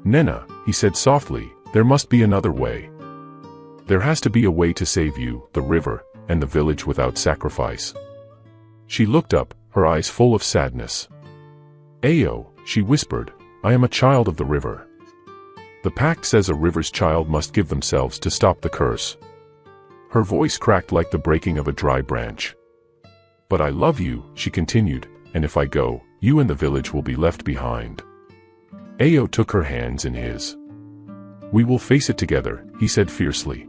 "Nena," he said softly, "there must be another way. There has to be a way to save you, the river, and the village without sacrifice." She looked up, her eyes full of sadness. "Ao," she whispered, "I am a child of the river. The pact says a river's child must give themselves to stop the curse." Her voice cracked like the breaking of a dry branch. "But I love you," she continued, "and if I go, you and the village will be left behind." Ao took her hands in his. "We will face it together," he said fiercely.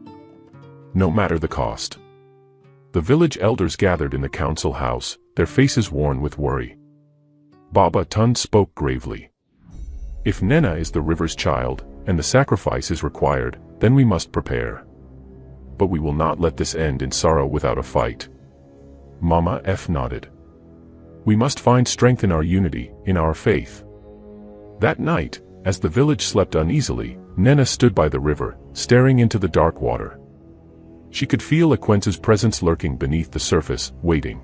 "No matter the cost." The village elders gathered in the council house, their faces worn with worry. Baba Tun spoke gravely. "If Nena is the river's child, and the sacrifice is required, then we must prepare. But we will not let this end in sorrow without a fight." Mama F nodded. "We must find strength in our unity, in our faith." That night, as the village slept uneasily, Nena stood by the river, staring into the dark water. She could feel Ekwensu's presence lurking beneath the surface, waiting.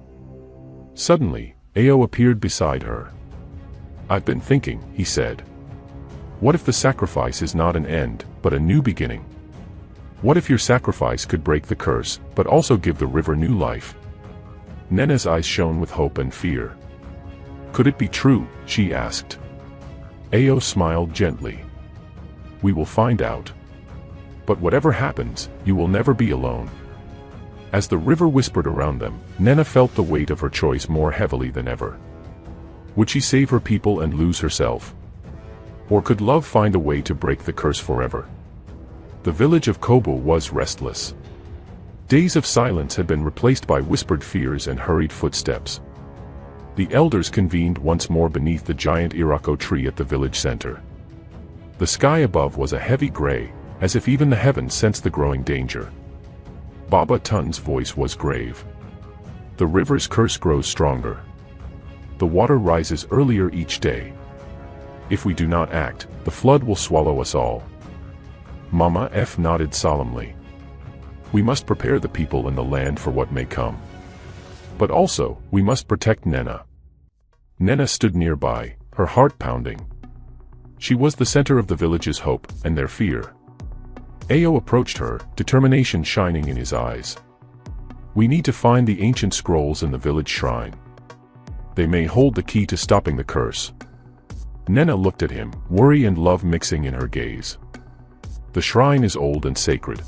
Suddenly, Ao appeared beside her. "I've been thinking," he said. "What if the sacrifice is not an end, but a new beginning? What if your sacrifice could break the curse, but also give the river new life?" Nena's eyes shone with hope and fear. "Could it be true?" she asked. Ao smiled gently. "We will find out. But whatever happens, you will never be alone." As the river whispered around them, Nena felt the weight of her choice more heavily than ever. Would she save her people and lose herself? Or could love find a way to break the curse forever? The village of Kobu was restless. Days of silence had been replaced by whispered fears and hurried footsteps. The elders convened once more beneath the giant irako tree at the village center. The sky above was a heavy gray, as if even the heavens sensed the growing danger. Baba Tun's voice was grave. The river's curse grows stronger. The water rises earlier each day. If we do not act, the flood will swallow us all. Mama F nodded solemnly. We must prepare the people and the land for what may come. But also, we must protect Nena. Nena stood nearby, her heart pounding. She was the center of the village's hope and their fear. Ao approached her, determination shining in his eyes. We need to find the ancient scrolls in the village shrine. They may hold the key to stopping the curse. Nena looked at him, worry and love mixing in her gaze. The shrine is old and sacred.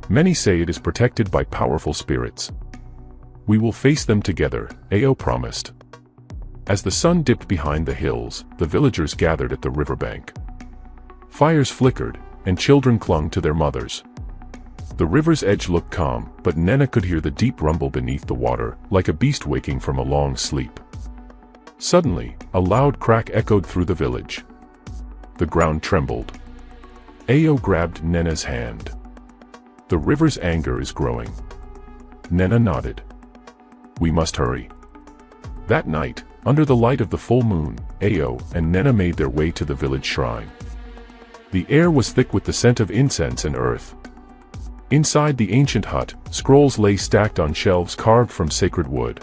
Many say it is protected by powerful spirits. We will face them together, Ao promised. As the sun dipped behind the hills, the villagers gathered at the riverbank. Fires flickered, and children clung to their mothers. The river's edge looked calm, but Nena could hear the deep rumble beneath the water, like a beast waking from a long sleep. Suddenly, a loud crack echoed through the village. The ground trembled. Ao grabbed Nena's hand. The river's anger is growing. Nena nodded. We must hurry. That night, under the light of the full moon, Ao and Nena made their way to the village shrine. The air was thick with the scent of incense and earth. Inside the ancient hut, scrolls lay stacked on shelves carved from sacred wood.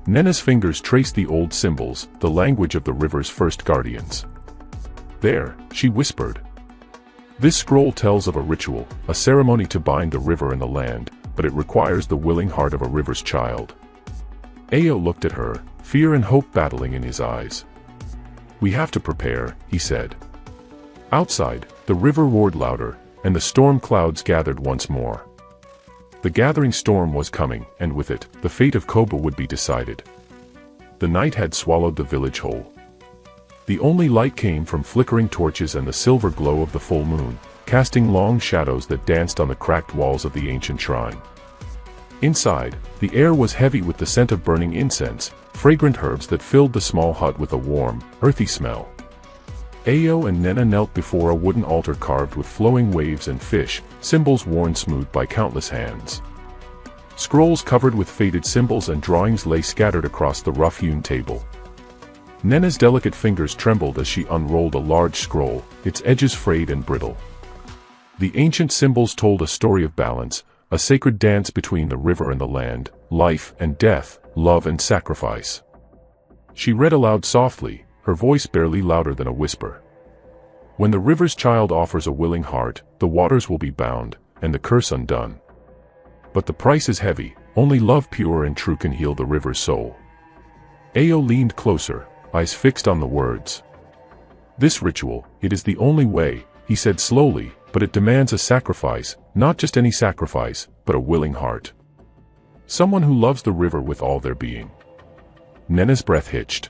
Nena's fingers traced the old symbols, the language of the river's first guardians. There, she whispered. This scroll tells of a ritual, a ceremony to bind the river and the land, but it requires the willing heart of a river's child. Ao looked at her, fear and hope battling in his eyes. We have to prepare, he said. Outside, the river roared louder, and the storm clouds gathered once more. The gathering storm was coming, and with it, the fate of Koba would be decided. The night had swallowed the village whole. The only light came from flickering torches and the silver glow of the full moon, casting long shadows that danced on the cracked walls of the ancient shrine. Inside, the air was heavy with the scent of burning incense, fragrant herbs that filled the small hut with a warm, earthy smell. Ao and Nena knelt before a wooden altar carved with flowing waves and fish, symbols worn smooth by countless hands. Scrolls covered with faded symbols and drawings lay scattered across the rough-hewn table. Nena's delicate fingers trembled as she unrolled a large scroll, its edges frayed and brittle. The ancient symbols told a story of balance, a sacred dance between the river and the land, life and death, love and sacrifice. She read aloud softly, her voice barely louder than a whisper. When the river's child offers a willing heart, the waters will be bound, and the curse undone. But the price is heavy, only love pure and true can heal the river's soul. Ao leaned closer, eyes fixed on the words. This ritual, it is the only way, he said slowly, but it demands a sacrifice, not just any sacrifice, but a willing heart. Someone who loves the river with all their being. Nena's breath hitched.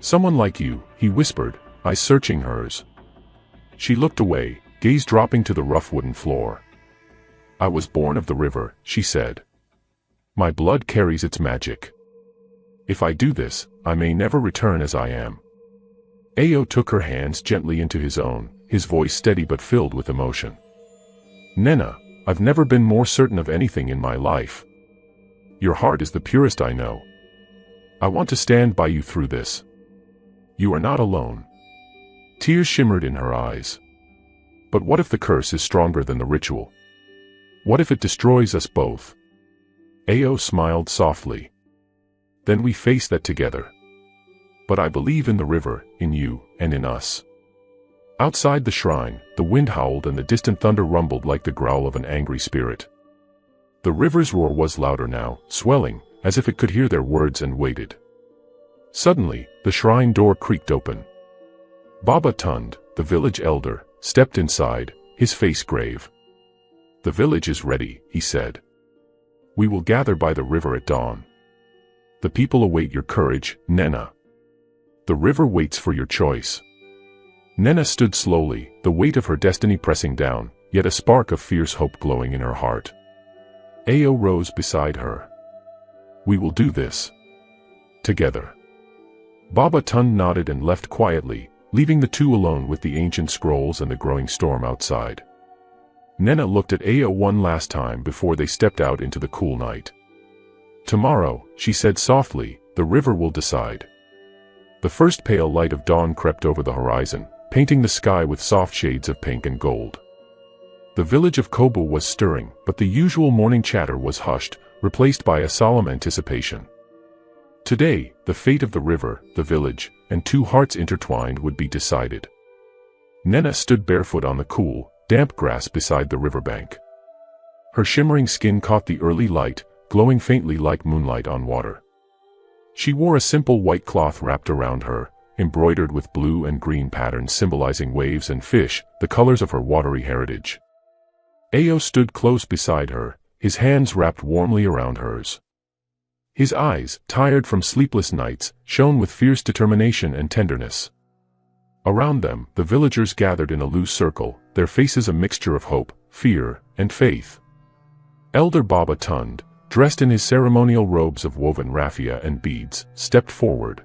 Someone like you, he whispered, eyes searching hers. She looked away, gaze dropping to the rough wooden floor. I was born of the river, she said. My blood carries its magic. If I do this, I may never return as I am. Ao took her hands gently into his own, his voice steady but filled with emotion. Nena, I've never been more certain of anything in my life. Your heart is the purest I know. I want to stand by you through this. You are not alone. Tears shimmered in her eyes. But what if the curse is stronger than the ritual? What if it destroys us both? Ao smiled softly. Then we face that together. But I believe in the river, in you, and in us. Outside the shrine, the wind howled and the distant thunder rumbled like the growl of an angry spirit. The river's roar was louder now, swelling, as if it could hear their words and waited. Suddenly, the shrine door creaked open. Baba Tund, the village elder, stepped inside, his face grave. The village is ready, he said. We will gather by the river at dawn. The people await your courage, Nena. The river waits for your choice. Nena stood slowly, the weight of her destiny pressing down, yet a spark of fierce hope glowing in her heart. Ao rose beside her. We will do this. Together. Baba Tund nodded and left quietly, leaving the two alone with the ancient scrolls and the growing storm outside. Nena looked at Ao one last time before they stepped out into the cool night. Tomorrow, she said softly, the river will decide. The first pale light of dawn crept over the horizon, painting the sky with soft shades of pink and gold. The village of Kobu was stirring, but the usual morning chatter was hushed, replaced by a solemn anticipation. Today, the fate of the river, the village, and two hearts intertwined would be decided. Nena stood barefoot on the cool, damp grass beside the riverbank. Her shimmering skin caught the early light, glowing faintly like moonlight on water. She wore a simple white cloth wrapped around her, embroidered with blue and green patterns symbolizing waves and fish, the colors of her watery heritage. Ao stood close beside her, his hands wrapped warmly around hers. His eyes, tired from sleepless nights, shone with fierce determination and tenderness. Around them, the villagers gathered in a loose circle, their faces a mixture of hope, fear, and faith. Elder Baba Tund, dressed in his ceremonial robes of woven raffia and beads, stepped forward.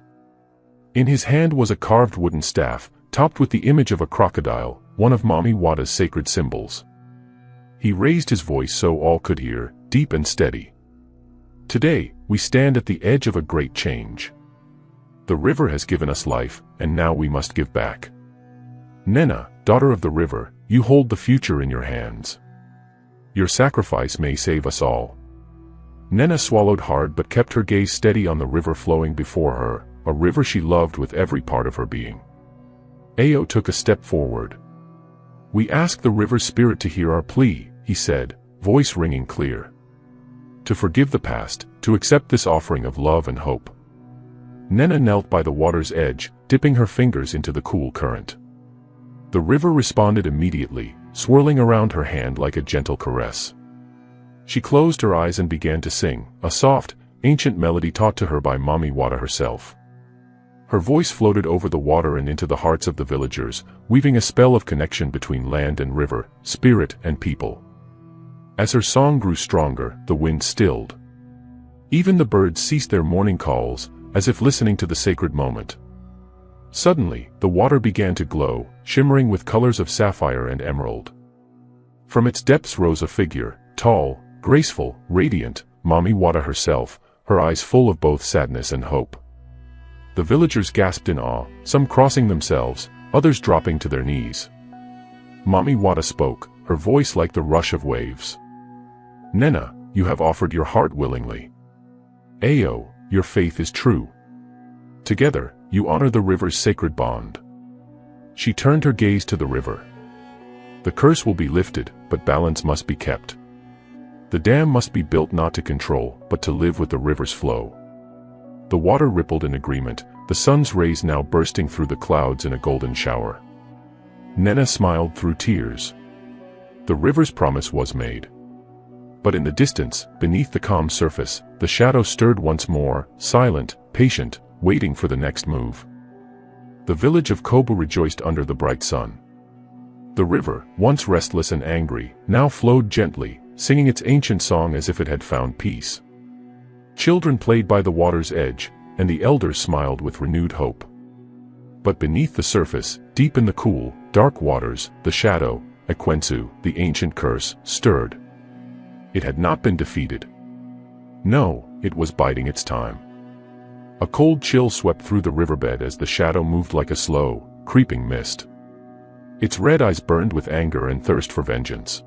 In his hand was a carved wooden staff, topped with the image of a crocodile, one of Mami Wada's sacred symbols. He raised his voice so all could hear, deep and steady. Today, we stand at the edge of a great change. The river has given us life, and now we must give back. Nena, daughter of the river, you hold the future in your hands. Your sacrifice may save us all. Nena swallowed hard but kept her gaze steady on the river flowing before her, a river she loved with every part of her being. Ao took a step forward. We ask the river's spirit to hear our plea, he said, voice ringing clear. To forgive the past, to accept this offering of love and hope. Nena knelt by the water's edge, dipping her fingers into the cool current. The river responded immediately, swirling around her hand like a gentle caress. She closed her eyes and began to sing, a soft, ancient melody taught to her by Mami Wada herself. Her voice floated over the water and into the hearts of the villagers, weaving a spell of connection between land and river, spirit and people. As her song grew stronger, the wind stilled. Even the birds ceased their morning calls, as if listening to the sacred moment. Suddenly, the water began to glow, shimmering with colors of sapphire and emerald. From its depths rose a figure, tall, graceful, radiant, Mami Wada herself, her eyes full of both sadness and hope. The villagers gasped in awe, some crossing themselves, others dropping to their knees. Mami Wada spoke, her voice like the rush of waves. Nena, you have offered your heart willingly. Ao, your faith is true. Together, you honor the river's sacred bond. She turned her gaze to the river. The curse will be lifted, but balance must be kept. The dam must be built not to control, but to live with the river's flow. The water rippled in agreement, the sun's rays now bursting through the clouds in a golden shower. Nena smiled through tears. The river's promise was made. But in the distance, beneath the calm surface, the shadow stirred once more, silent, patient, waiting for the next move. The village of Kobu rejoiced under the bright sun. The river, once restless and angry, now flowed gently, singing its ancient song as if it had found peace. Children played by the water's edge, and the elders smiled with renewed hope. But beneath the surface, deep in the cool, dark waters, the shadow, Ekwensu, the ancient curse, stirred. It had not been defeated. No, it was biding its time. A cold chill swept through the riverbed as the shadow moved like a slow, creeping mist. Its red eyes burned with anger and thirst for vengeance.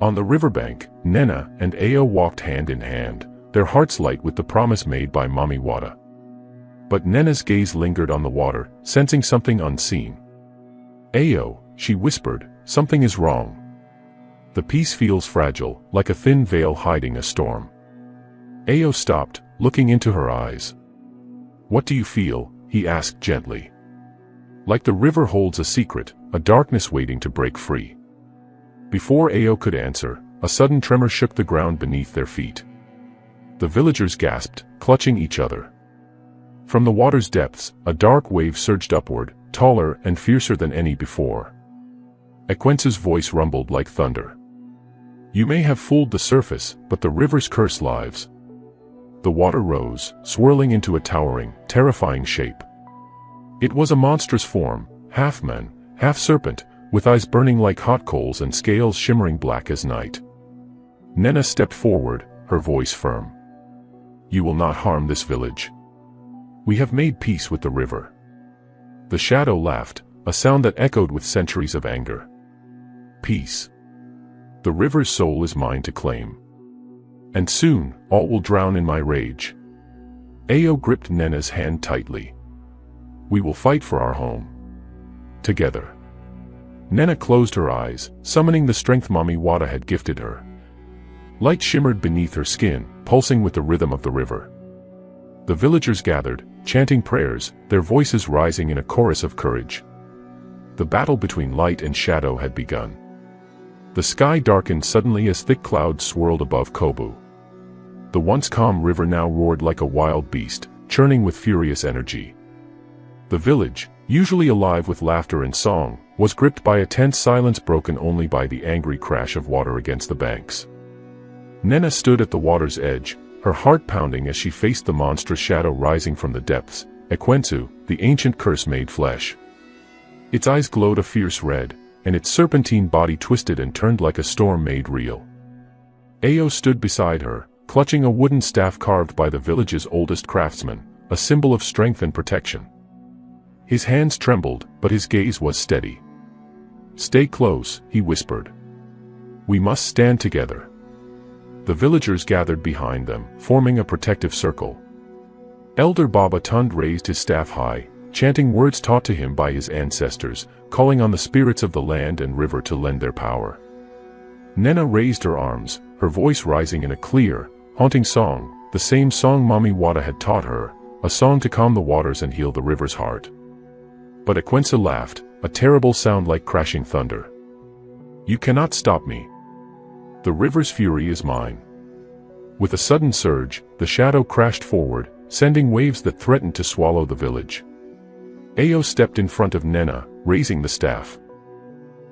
On the riverbank, Nena and Ao walked hand in hand, their hearts light with the promise made by Mami Wada. But Nena's gaze lingered on the water, sensing something unseen. Ao, she whispered, something is wrong. The peace feels fragile, like a thin veil hiding a storm. Ao stopped, looking into her eyes. What do you feel? He asked gently. Like the river holds a secret, a darkness waiting to break free. Before Ao could answer, a sudden tremor shook the ground beneath their feet. The villagers gasped, clutching each other. From the water's depths, a dark wave surged upward, taller and fiercer than any before. Ekwensu's voice rumbled like thunder. You may have fooled the surface, but the river's curse lives. The water rose, swirling into a towering, terrifying shape. It was a monstrous form, half man, half serpent, with eyes burning like hot coals and scales shimmering black as night. Nena stepped forward, her voice firm. You will not harm this village. We have made peace with the river." The shadow laughed, a sound that echoed with centuries of anger. "Peace. The river's soul is mine to claim. And soon, all will drown in my rage." Ao gripped Nena's hand tightly. "We will fight for our home. Together." Nena closed her eyes, summoning the strength Mami Wada had gifted her. Light shimmered beneath her skin, pulsing with the rhythm of the river. The villagers gathered, chanting prayers, their voices rising in a chorus of courage. The battle between light and shadow had begun. The sky darkened suddenly as thick clouds swirled above Kobu. The once calm river now roared like a wild beast, churning with furious energy. The village, usually alive with laughter and song, was gripped by a tense silence broken only by the angry crash of water against the banks. Nena stood at the water's edge, her heart pounding as she faced the monstrous shadow rising from the depths, Ekwensu, the ancient curse made flesh. Its eyes glowed a fierce red, and its serpentine body twisted and turned like a storm made real. Ao stood beside her, clutching a wooden staff carved by the village's oldest craftsman, a symbol of strength and protection. His hands trembled, but his gaze was steady. "Stay close," he whispered. "We must stand together." The villagers gathered behind them, forming a protective circle. Elder Baba Tund raised his staff high, chanting words taught to him by his ancestors, calling on the spirits of the land and river to lend their power. Nena raised her arms, her voice rising in a clear, haunting song, the same song Mami Wada had taught her, a song to calm the waters and heal the river's heart. But Ekwensu laughed, a terrible sound like crashing thunder. "You cannot stop me. The river's fury is mine." With a sudden surge, the shadow crashed forward, sending waves that threatened to swallow the village. Ao stepped in front of Nena, raising the staff.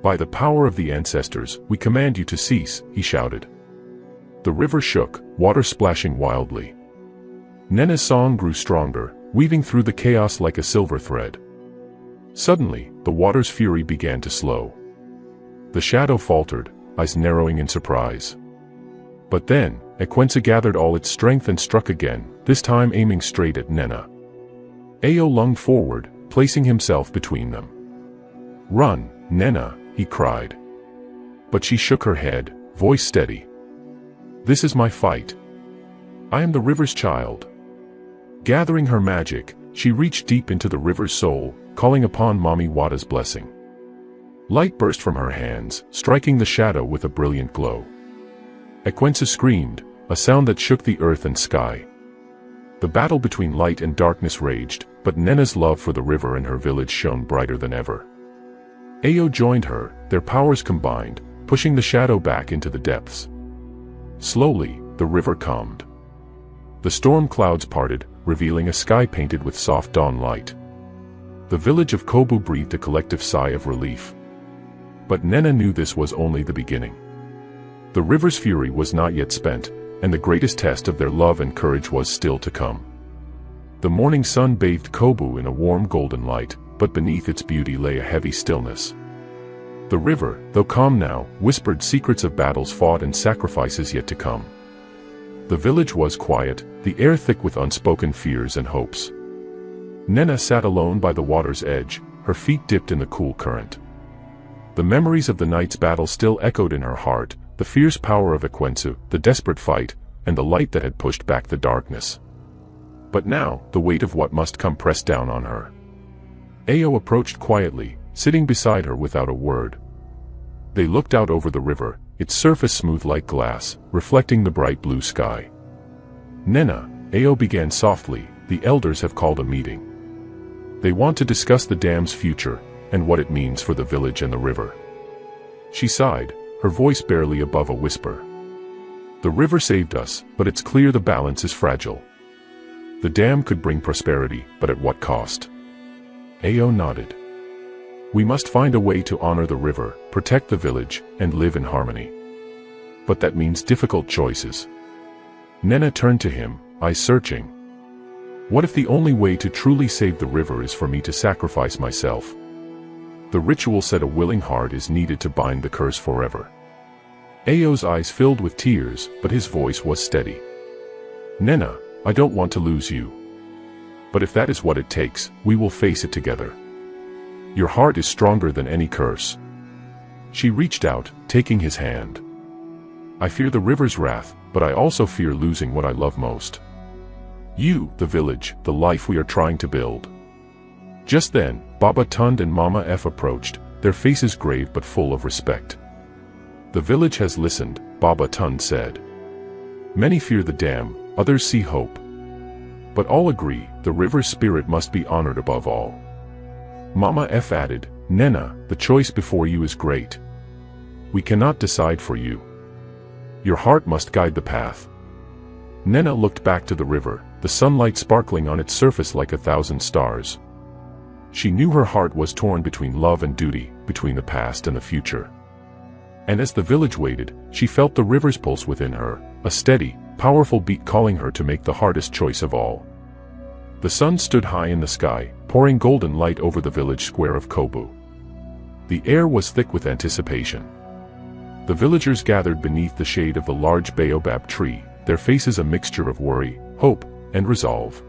"By the power of the ancestors, we command you to cease," he shouted. The river shook, water splashing wildly. Nena's song grew stronger, weaving through the chaos like a silver thread. Suddenly, the water's fury began to slow. The shadow faltered, eyes narrowing in surprise. But then, Ekwensu gathered all its strength and struck again, this time aiming straight at Nena. Ao lunged forward, placing himself between them. "Run, Nena," he cried. But she shook her head, voice steady. "This is my fight. I am the river's child." Gathering her magic, she reached deep into the river's soul, calling upon Mami Wada's blessing. Light burst from her hands, striking the shadow with a brilliant glow. Ekwensu screamed, a sound that shook the earth and sky. The battle between light and darkness raged, but Nena's love for the river and her village shone brighter than ever. Ao joined her, their powers combined, pushing the shadow back into the depths. Slowly, the river calmed. The storm clouds parted, revealing a sky painted with soft dawn light. The village of Kobu breathed a collective sigh of relief. But Nena knew this was only the beginning. The river's fury was not yet spent, and the greatest test of their love and courage was still to come. The morning sun bathed Kobu in a warm golden light, but beneath its beauty lay a heavy stillness. The river, though calm now, whispered secrets of battles fought and sacrifices yet to come. The village was quiet, the air thick with unspoken fears and hopes. Nena sat alone by the water's edge, her feet dipped in the cool current. The memories of the night's battle still echoed in her heart, the fierce power of Ekwensu, the desperate fight, and the light that had pushed back the darkness. But now, the weight of what must come pressed down on her. Ao approached quietly, sitting beside her without a word. They looked out over the river, its surface smooth like glass, reflecting the bright blue sky. "Nena," Ao began softly, "the elders have called a meeting. They want to discuss the dam's future, and what it means for the village and the river." She sighed, her voice barely above a whisper. "The river saved us, but it's clear the balance is fragile. The dam could bring prosperity, but at what cost?" Ao nodded. "We must find a way to honor the river, protect the village, and live in harmony. But that means difficult choices." Nena turned to him, eyes searching. "What if the only way to truly save the river is for me to sacrifice myself? The ritual said a willing heart is needed to bind the curse forever." Ao's eyes filled with tears, but his voice was steady. "Nena, I don't want to lose you. But if that is what it takes, we will face it together. Your heart is stronger than any curse." She reached out, taking his hand. "I fear the river's wrath, but I also fear losing what I love most. You, the village, the life we are trying to build." Just then, Baba Tund and Mama F approached, their faces grave but full of respect. "The village has listened," Baba Tund said. "Many fear the dam, others see hope. But all agree, the river's spirit must be honored above all." Mama F added, "Nena, the choice before you is great. We cannot decide for you. Your heart must guide the path." Nena looked back to the river, the sunlight sparkling on its surface like 1,000 stars. She knew her heart was torn between love and duty, between the past and the future. And as the village waited, she felt the river's pulse within her, a steady, powerful beat calling her to make the hardest choice of all. The sun stood high in the sky, pouring golden light over the village square of Kobu. The air was thick with anticipation. The villagers gathered beneath the shade of the large baobab tree, their faces a mixture of worry, hope, and resolve.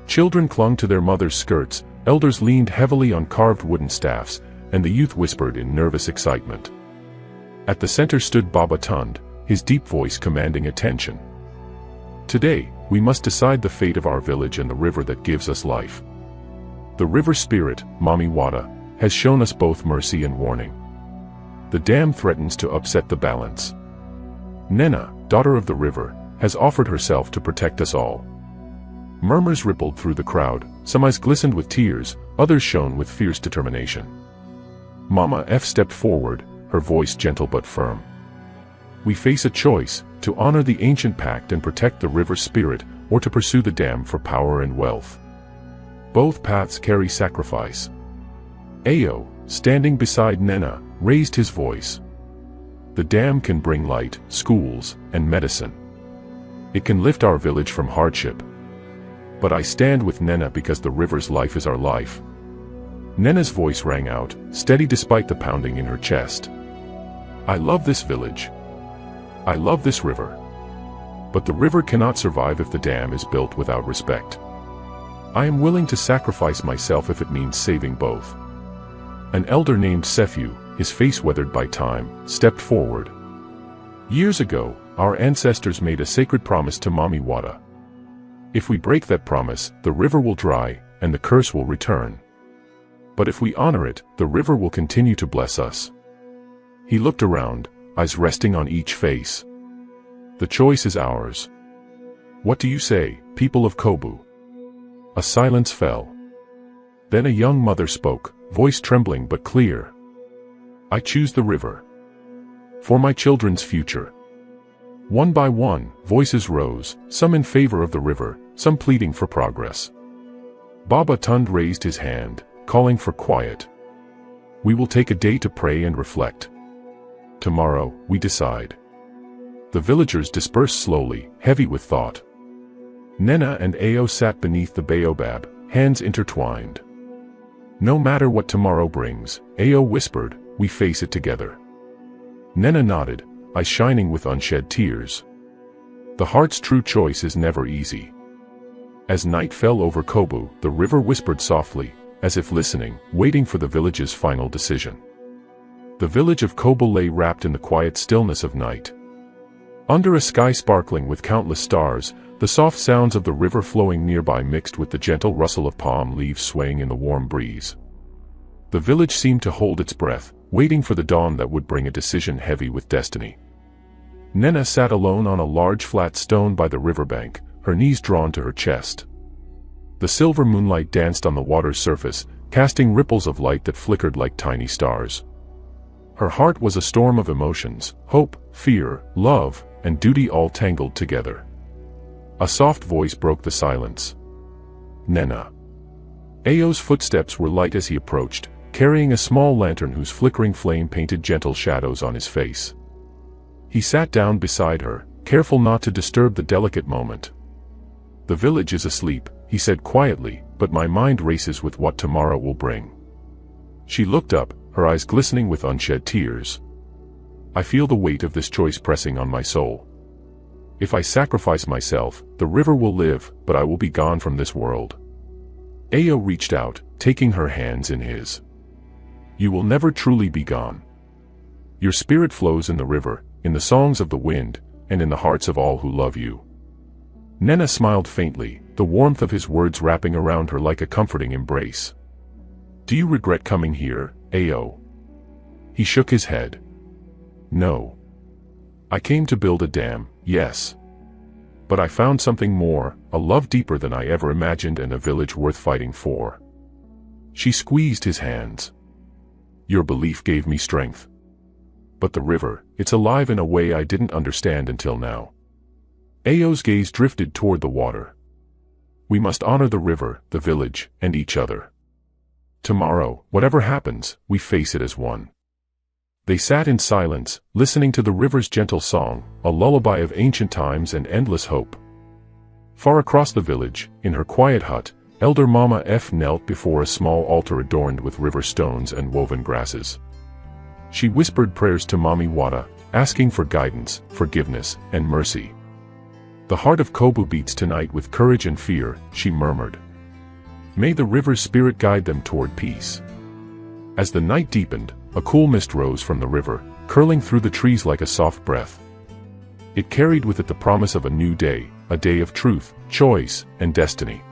Children clung to their mothers' skirts, elders leaned heavily on carved wooden staffs, and the youth whispered in nervous excitement. At the center stood Baba Tund, his deep voice commanding attention. "Today, we must decide the fate of our village and the river that gives us life. The river spirit, Mami Wada, has shown us both mercy and warning. The dam threatens to upset the balance. Nena, daughter of the river, has offered herself to protect us all." Murmurs rippled through the crowd, some eyes glistened with tears, others shone with fierce determination. Mama F stepped forward, her voice gentle but firm. "We face a choice, to honor the ancient pact and protect the river's spirit, or to pursue the dam for power and wealth. Both paths carry sacrifice." Ayo, standing beside Nena, raised his voice. "The dam can bring light, schools, and medicine. It can lift our village from hardship. But I stand with Nena because the river's life is our life." Nena's voice rang out, steady despite the pounding in her chest. "I love this village. I love this river. But the river cannot survive if the dam is built without respect. I am willing to sacrifice myself if it means saving both." An elder named Sephu, his face weathered by time, stepped forward. "Years ago, our ancestors made a sacred promise to Mami Wada. If we break that promise, the river will dry, and the curse will return. But if we honor it, the river will continue to bless us." He looked around, eyes resting on each face. "The choice is ours. What do you say, people of Kobu?" A silence fell. Then a young mother spoke, voice trembling but clear. "I choose the river. For my children's future." One by one, voices rose, some in favor of the river, some pleading for progress. Baba Tund raised his hand, calling for quiet. "We will take a day to pray and reflect. Tomorrow, we decide." The villagers dispersed slowly, heavy with thought. Nena and Ayo sat beneath the baobab, hands intertwined. "No matter what tomorrow brings," Ayo whispered, "we face it together." Nena nodded, eyes shining with unshed tears. The heart's true choice is never easy. As night fell over Kobu, the river whispered softly, as if listening, waiting for the village's final decision. The village of Kobu lay wrapped in the quiet stillness of night. Under a sky sparkling with countless stars, the soft sounds of the river flowing nearby mixed with the gentle rustle of palm leaves swaying in the warm breeze. The village seemed to hold its breath, waiting for the dawn that would bring a decision heavy with destiny. Nena sat alone on a large flat stone by the riverbank, her knees drawn to her chest. The silver moonlight danced on the water's surface, casting ripples of light that flickered like tiny stars. Her heart was a storm of emotions, hope, fear, love, and duty all tangled together. A soft voice broke the silence. "Nena." Ayo's footsteps were light as he approached, carrying a small lantern whose flickering flame painted gentle shadows on his face. He sat down beside her, careful not to disturb the delicate moment. "The village is asleep," he said quietly, "but my mind races with what tomorrow will bring." She looked up, her eyes glistening with unshed tears. "I feel the weight of this choice pressing on my soul." If I sacrifice myself, the river will live, but I will be gone from this world. Ao reached out, taking her hands in his. You will never truly be gone. Your spirit flows in the river, in the songs of the wind, and in the hearts of all who love you. Nena smiled faintly, the warmth of his words wrapping around her like a comforting embrace. Do you regret coming here, Ao? He shook his head. No. I came to build a dam, yes. But I found something more, a love deeper than I ever imagined and a village worth fighting for. She squeezed his hands. Your belief gave me strength. But the river, it's alive in a way I didn't understand until now. Ao's gaze drifted toward the water. We must honor the river, the village, and each other. Tomorrow, whatever happens, we face it as one. They sat in silence, listening to the river's gentle song, a lullaby of ancient times and endless hope. Far across the village, in her quiet hut, Elder Mama F knelt before a small altar adorned with river stones and woven grasses. She whispered prayers to Mami Wada, asking for guidance, forgiveness, and mercy. The heart of Kobu beats tonight with courage and fear, she murmured. May the river's spirit guide them toward peace. As the night deepened, a cool mist rose from the river, curling through the trees like a soft breath. It carried with it the promise of a new day, a day of truth, choice, and destiny.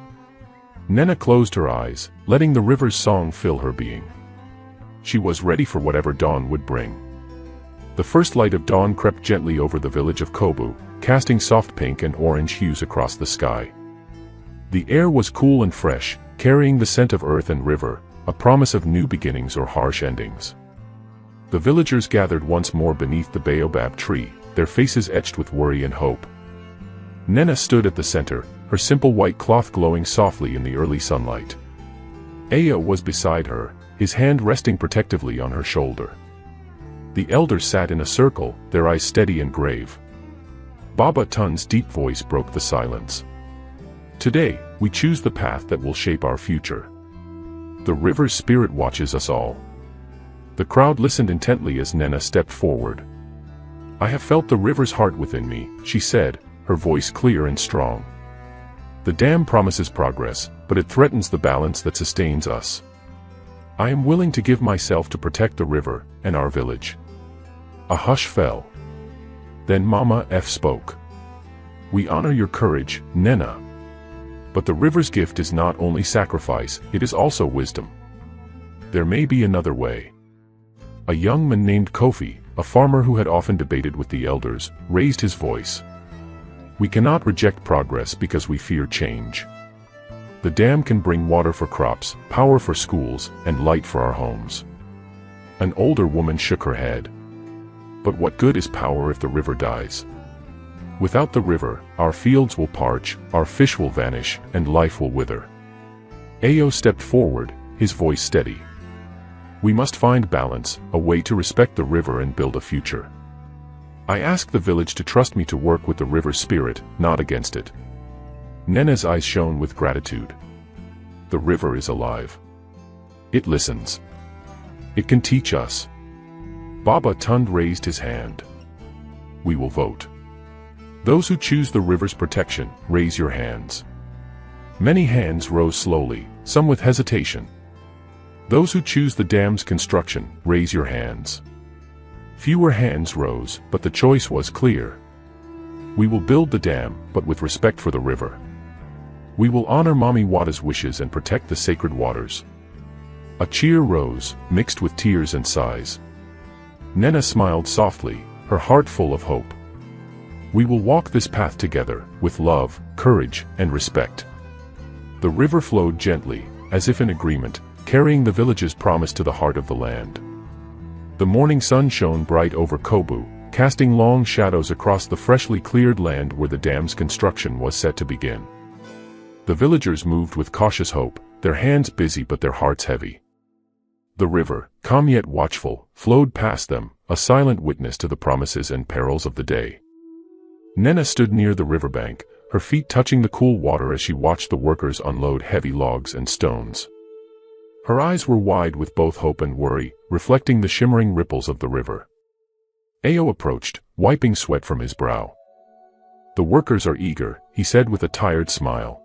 Nena closed her eyes, letting the river's song fill her being. She was ready for whatever dawn would bring. The first light of dawn crept gently over the village of Kobu, casting soft pink and orange hues across the sky. The air was cool and fresh, carrying the scent of earth and river, a promise of new beginnings or harsh endings. The villagers gathered once more beneath the baobab tree, their faces etched with worry and hope. Nena stood at the center, her simple white cloth glowing softly in the early sunlight. Ao was beside her, his hand resting protectively on her shoulder. The elders sat in a circle, their eyes steady and grave. Baba Tun's deep voice broke the silence. Today, we choose the path that will shape our future. The river's spirit watches us all. The crowd listened intently as Nena stepped forward. I have felt the river's heart within me, she said, her voice clear and strong. The dam promises progress, but it threatens the balance that sustains us. I am willing to give myself to protect the river and our village. A hush fell. Then Mama F spoke. We honor your courage, Nena. But the river's gift is not only sacrifice, it is also wisdom. There may be another way. A young man named Kofi, a farmer who had often debated with the elders, raised his voice. We cannot reject progress because we fear change. The dam can bring water for crops, power for schools, and light for our homes. An older woman shook her head. But what good is power if the river dies? Without the river, our fields will parch, our fish will vanish, and life will wither. Ao stepped forward, his voice steady. We must find balance, a way to respect the river and build a future. I ask the village to trust me to work with the river's spirit, not against it. Nena's eyes shone with gratitude. The river is alive. It listens. It can teach us. Baba Tund raised his hand. We will vote. Those who choose the river's protection, raise your hands. Many hands rose slowly, some with hesitation. Those who choose the dam's construction, raise your hands. Fewer hands rose, but the choice was clear. We will build the dam, but with respect for the river. We will honor Mami Wada's wishes and protect the sacred waters. A cheer rose, mixed with tears and sighs. Nena smiled softly, her heart full of hope. We will walk this path together, with love, courage, and respect. The river flowed gently, as if in agreement, carrying the village's promise to the heart of the land. The morning sun shone bright over Kobu, casting long shadows across the freshly cleared land where the dam's construction was set to begin. The villagers moved with cautious hope, their hands busy but their hearts heavy. The river, calm yet watchful, flowed past them, a silent witness to the promises and perils of the day. Nena stood near the riverbank, her feet touching the cool water as she watched the workers unload heavy logs and stones. Her eyes were wide with both hope and worry, reflecting the shimmering ripples of the river. Ao approached, wiping sweat from his brow. The workers are eager, he said with a tired smile.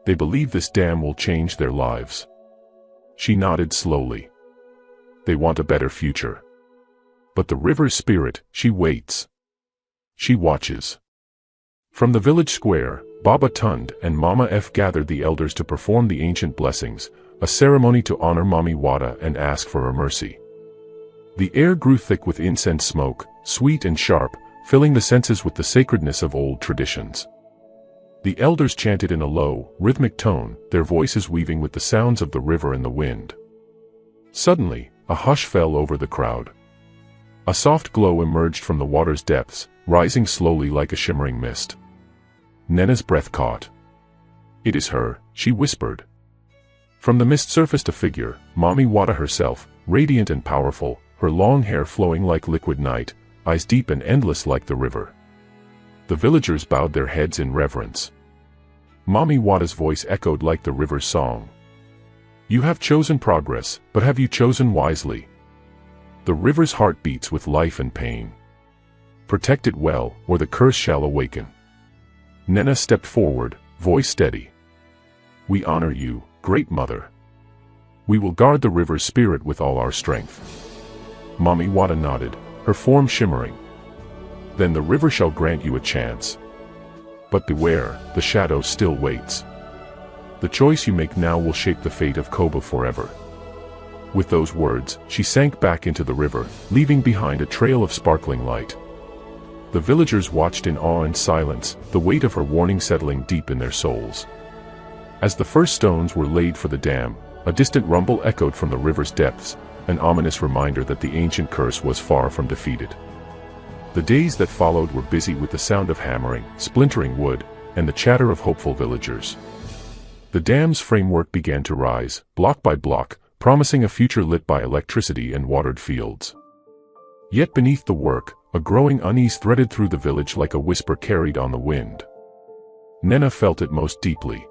They believe this dam will change their lives. She nodded slowly. They want a better future. But the river's spirit, she waits. She watches. From the village square, Baba Tund and Mama F gathered the elders to perform the ancient blessings, a ceremony to honor Mami Wada and ask for her mercy. The air grew thick with incense smoke, sweet and sharp, filling the senses with the sacredness of old traditions. The elders chanted in a low, rhythmic tone, their voices weaving with the sounds of the river and the wind. Suddenly, a hush fell over the crowd. A soft glow emerged from the water's depths, rising slowly like a shimmering mist. Nena's breath caught. It is her, she whispered. From the mist surfaced a figure, Mami Wada herself, radiant and powerful, her long hair flowing like liquid night, eyes deep and endless like the river. The villagers bowed their heads in reverence. Mami Wada's voice echoed like the river's song. You have chosen progress, but have you chosen wisely? The river's heart beats with life and pain. Protect it well, or the curse shall awaken. Nena stepped forward, voice steady. We honor you, Great Mother. We will guard the river's spirit with all our strength. Mami Wada nodded, her form shimmering. Then the river shall grant you a chance. But beware, the shadow still waits. The choice you make now will shape the fate of Koba forever. With those words, she sank back into the river, leaving behind a trail of sparkling light. The villagers watched in awe and silence, the weight of her warning settling deep in their souls. As the first stones were laid for the dam, a distant rumble echoed from the river's depths, an ominous reminder that the ancient curse was far from defeated. The days that followed were busy with the sound of hammering, splintering wood, and the chatter of hopeful villagers. The dam's framework began to rise, block by block, promising a future lit by electricity and watered fields. Yet beneath the work, a growing unease threaded through the village like a whisper carried on the wind. Nena felt it most deeply.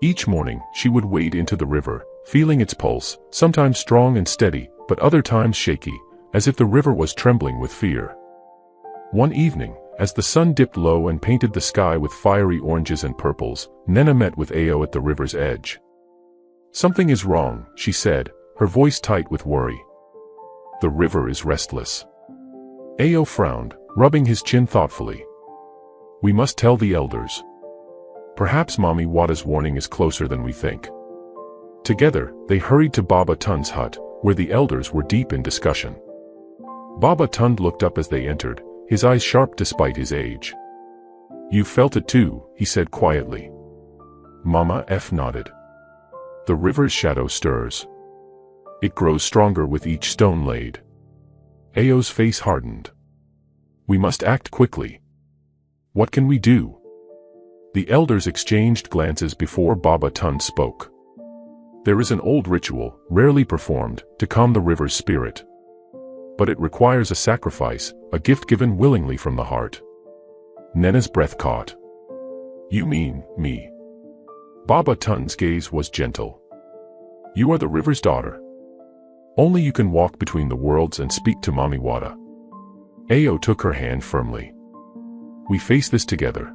Each morning, she would wade into the river, feeling its pulse, sometimes strong and steady, but other times shaky, as if the river was trembling with fear. One evening, as the sun dipped low and painted the sky with fiery oranges and purples, Nena met with Ao at the river's edge. Something is wrong, she said, her voice tight with worry. The river is restless. Ao frowned, rubbing his chin thoughtfully. We must tell the elders. Perhaps Mami Wada's warning is closer than we think. Together, they hurried to Baba Tund's hut, where the elders were deep in discussion. Baba Tund looked up as they entered, his eyes sharp despite his age. You felt it too, he said quietly. Mama F nodded. The river's shadow stirs. It grows stronger with each stone laid. Ao's face hardened. We must act quickly. What can we do? The elders exchanged glances before Baba Tund spoke. There is an old ritual, rarely performed, to calm the river's spirit. But it requires a sacrifice, a gift given willingly from the heart. Nena's breath caught. You mean, me? Baba Tund's gaze was gentle. You are the river's daughter. Only you can walk between the worlds and speak to Mami Wada. Ao took her hand firmly. We face this together.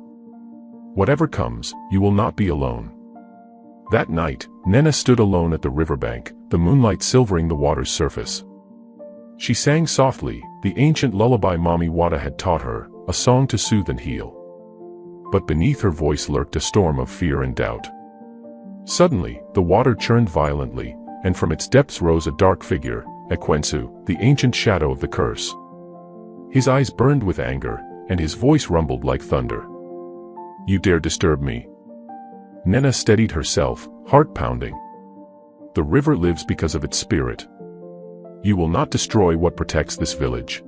Whatever comes, you will not be alone. That night, Nena stood alone at the riverbank, the moonlight silvering the water's surface. She sang softly, the ancient lullaby Mami Wada had taught her, a song to soothe and heal. But beneath her voice lurked a storm of fear and doubt. Suddenly, the water churned violently, and from its depths rose a dark figure, Ekwensu, the ancient shadow of the curse. His eyes burned with anger, and his voice rumbled like thunder. You dare disturb me? Nena steadied herself, heart pounding. The river lives because of its spirit. You will not destroy what protects this village.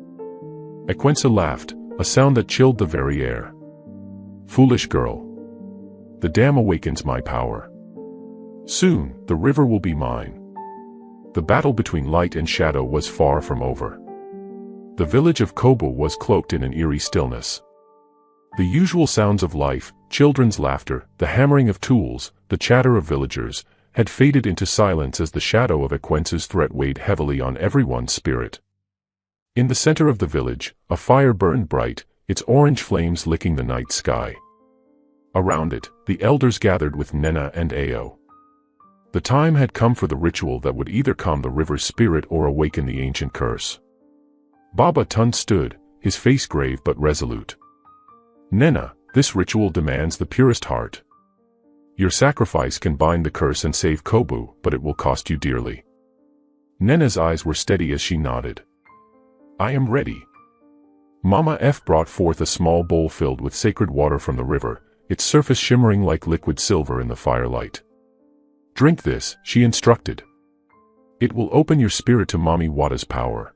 Ekwensu laughed, a sound that chilled the very air. Foolish girl. The dam awakens my power. Soon, the river will be mine. The battle between light and shadow was far from over. The village of Kobo was cloaked in an eerie stillness. The usual sounds of life, children's laughter, the hammering of tools, the chatter of villagers, had faded into silence as the shadow of Ekwensu's threat weighed heavily on everyone's spirit. In the center of the village, a fire burned bright, its orange flames licking the night sky. Around it, the elders gathered with Nena and Ao. The time had come for the ritual that would either calm the river's spirit or awaken the ancient curse. Baba Tund stood, his face grave but resolute. Nena, this ritual demands the purest heart. Your sacrifice can bind the curse and save Kobu, but it will cost you dearly. Nena's eyes were steady as she nodded. I am ready. Mama F brought forth a small bowl filled with sacred water from the river, its surface shimmering like liquid silver in the firelight. Drink this, she instructed. It will open your spirit to Mami Wada's power.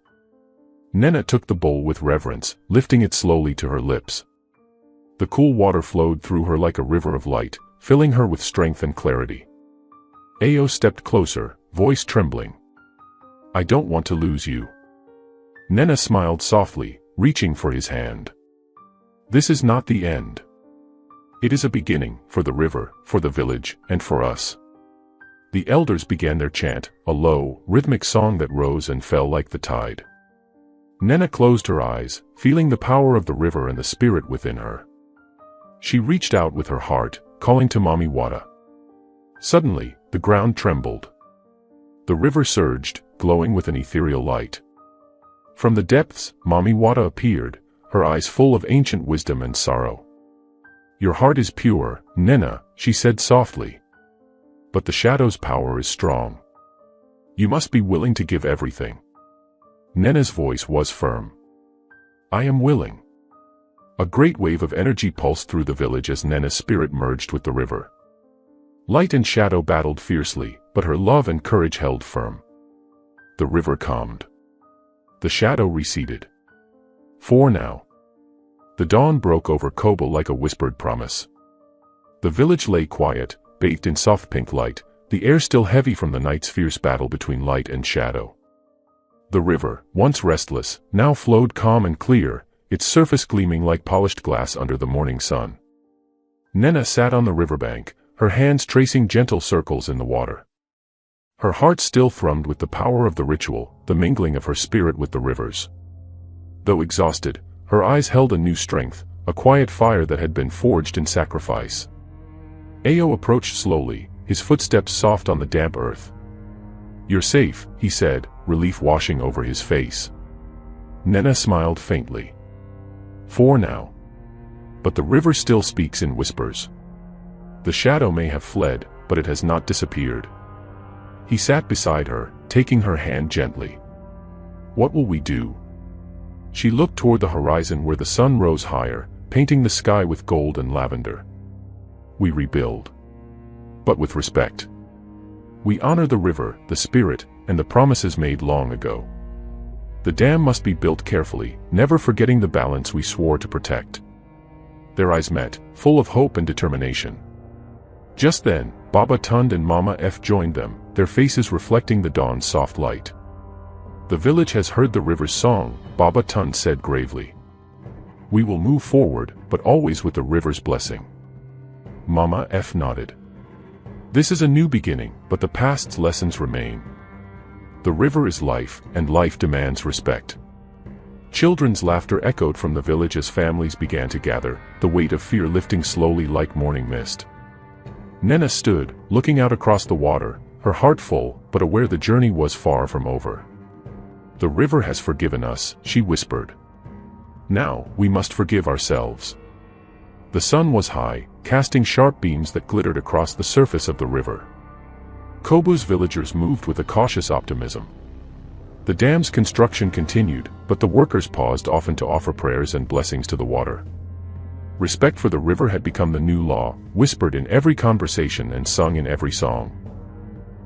Nena took the bowl with reverence, lifting it slowly to her lips. The cool water flowed through her like a river of light, filling her with strength and clarity. Ao stepped closer, voice trembling. I don't want to lose you. Nena smiled softly, reaching for his hand. This is not the end. It is a beginning, for the river, for the village, and for us. The elders began their chant, a low, rhythmic song that rose and fell like the tide. Nena closed her eyes, feeling the power of the river and the spirit within her. She reached out with her heart, calling to Mami Wada. Suddenly, the ground trembled. The river surged, glowing with an ethereal light. From the depths, Mami Wada appeared, her eyes full of ancient wisdom and sorrow. Your heart is pure, Nena, she said softly. But the shadow's power is strong. You must be willing to give everything. Nena's voice was firm. I am willing. A great wave of energy pulsed through the village as Nena's spirit merged with the river. Light and shadow battled fiercely, but her love and courage held firm. The river calmed. The shadow receded. For now. The dawn broke over Kobo like a whispered promise. The village lay quiet, bathed in soft pink light, the air still heavy from the night's fierce battle between light and shadow. The river, once restless, now flowed calm and clear, its surface gleaming like polished glass under the morning sun. Nena sat on the riverbank, her hands tracing gentle circles in the water. Her heart still thrummed with the power of the ritual, the mingling of her spirit with the river's. Though exhausted, her eyes held a new strength, a quiet fire that had been forged in sacrifice. Ao approached slowly, his footsteps soft on the damp earth. You're safe, he said, relief washing over his face. Nena smiled faintly. For now. But the river still speaks in whispers. The shadow may have fled, but it has not disappeared. He sat beside her, taking her hand gently. What will we do? She looked toward the horizon where the sun rose higher, painting the sky with gold and lavender. We rebuild. But with respect. We honor the river, the spirit, and the promises made long ago. The dam must be built carefully, never forgetting the balance we swore to protect. Their eyes met, full of hope and determination. Just then, Baba Tund and Mama F joined them, their faces reflecting the dawn's soft light. The village has heard the river's song, Baba Tund said gravely. We will move forward, but always with the river's blessing. Mama F nodded. This is a new beginning, but the past's lessons remain. The river is life, and life demands respect. Children's laughter echoed from the village as families began to gather, the weight of fear lifting slowly like morning mist. Nena stood, looking out across the water, her heart full, but aware the journey was far from over. The river has forgiven us, she whispered. Now, we must forgive ourselves. The sun was high, casting sharp beams that glittered across the surface of the river. Kobu's villagers moved with a cautious optimism. The dam's construction continued, but the workers paused often to offer prayers and blessings to the water. Respect for the river had become the new law, whispered in every conversation and sung in every song.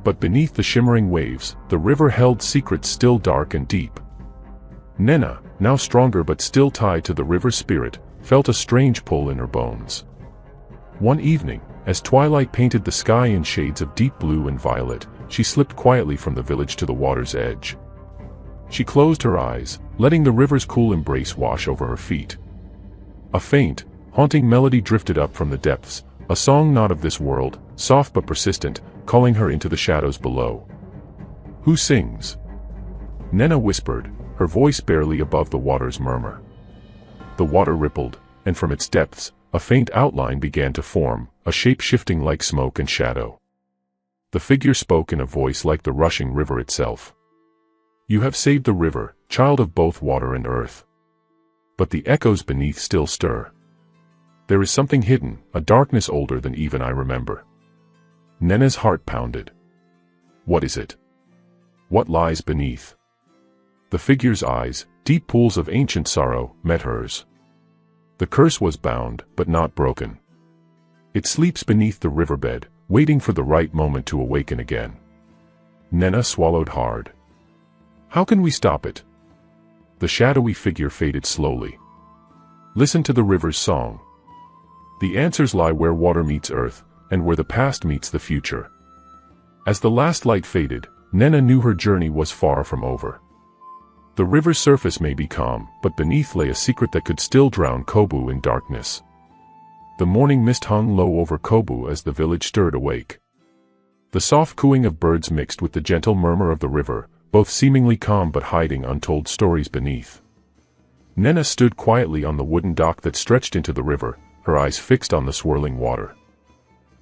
But beneath the shimmering waves, the river held secrets still dark and deep. Nena, now stronger but still tied to the river's spirit, felt a strange pull in her bones. One evening, as twilight painted the sky in shades of deep blue and violet, she slipped quietly from the village to the water's edge. She closed her eyes, letting the river's cool embrace wash over her feet. A faint, haunting melody drifted up from the depths, a song not of this world, soft but persistent, calling her into the shadows below. Who sings? Nena whispered, her voice barely above the water's murmur. The water rippled, and from its depths, a faint outline began to form, a shape shifting like smoke and shadow. The figure spoke in a voice like the rushing river itself. "You have saved the river, child of both water and earth." But the echoes beneath still stir. There is something hidden, a darkness older than even I remember. Nena's heart pounded. What is it? What lies beneath? The figure's eyes, deep pools of ancient sorrow, met hers. The curse was bound, but not broken. It sleeps beneath the riverbed, waiting for the right moment to awaken again. Nena swallowed hard. How can we stop it? The shadowy figure faded slowly. Listen to the river's song. The answers lie where water meets earth, and where the past meets the future. As the last light faded, Nena knew her journey was far from over. The river's surface may be calm, but beneath lay a secret that could still drown Kobu in darkness. The morning mist hung low over Kobu as the village stirred awake. The soft cooing of birds mixed with the gentle murmur of the river, both seemingly calm but hiding untold stories beneath. Nena stood quietly on the wooden dock that stretched into the river, her eyes fixed on the swirling water.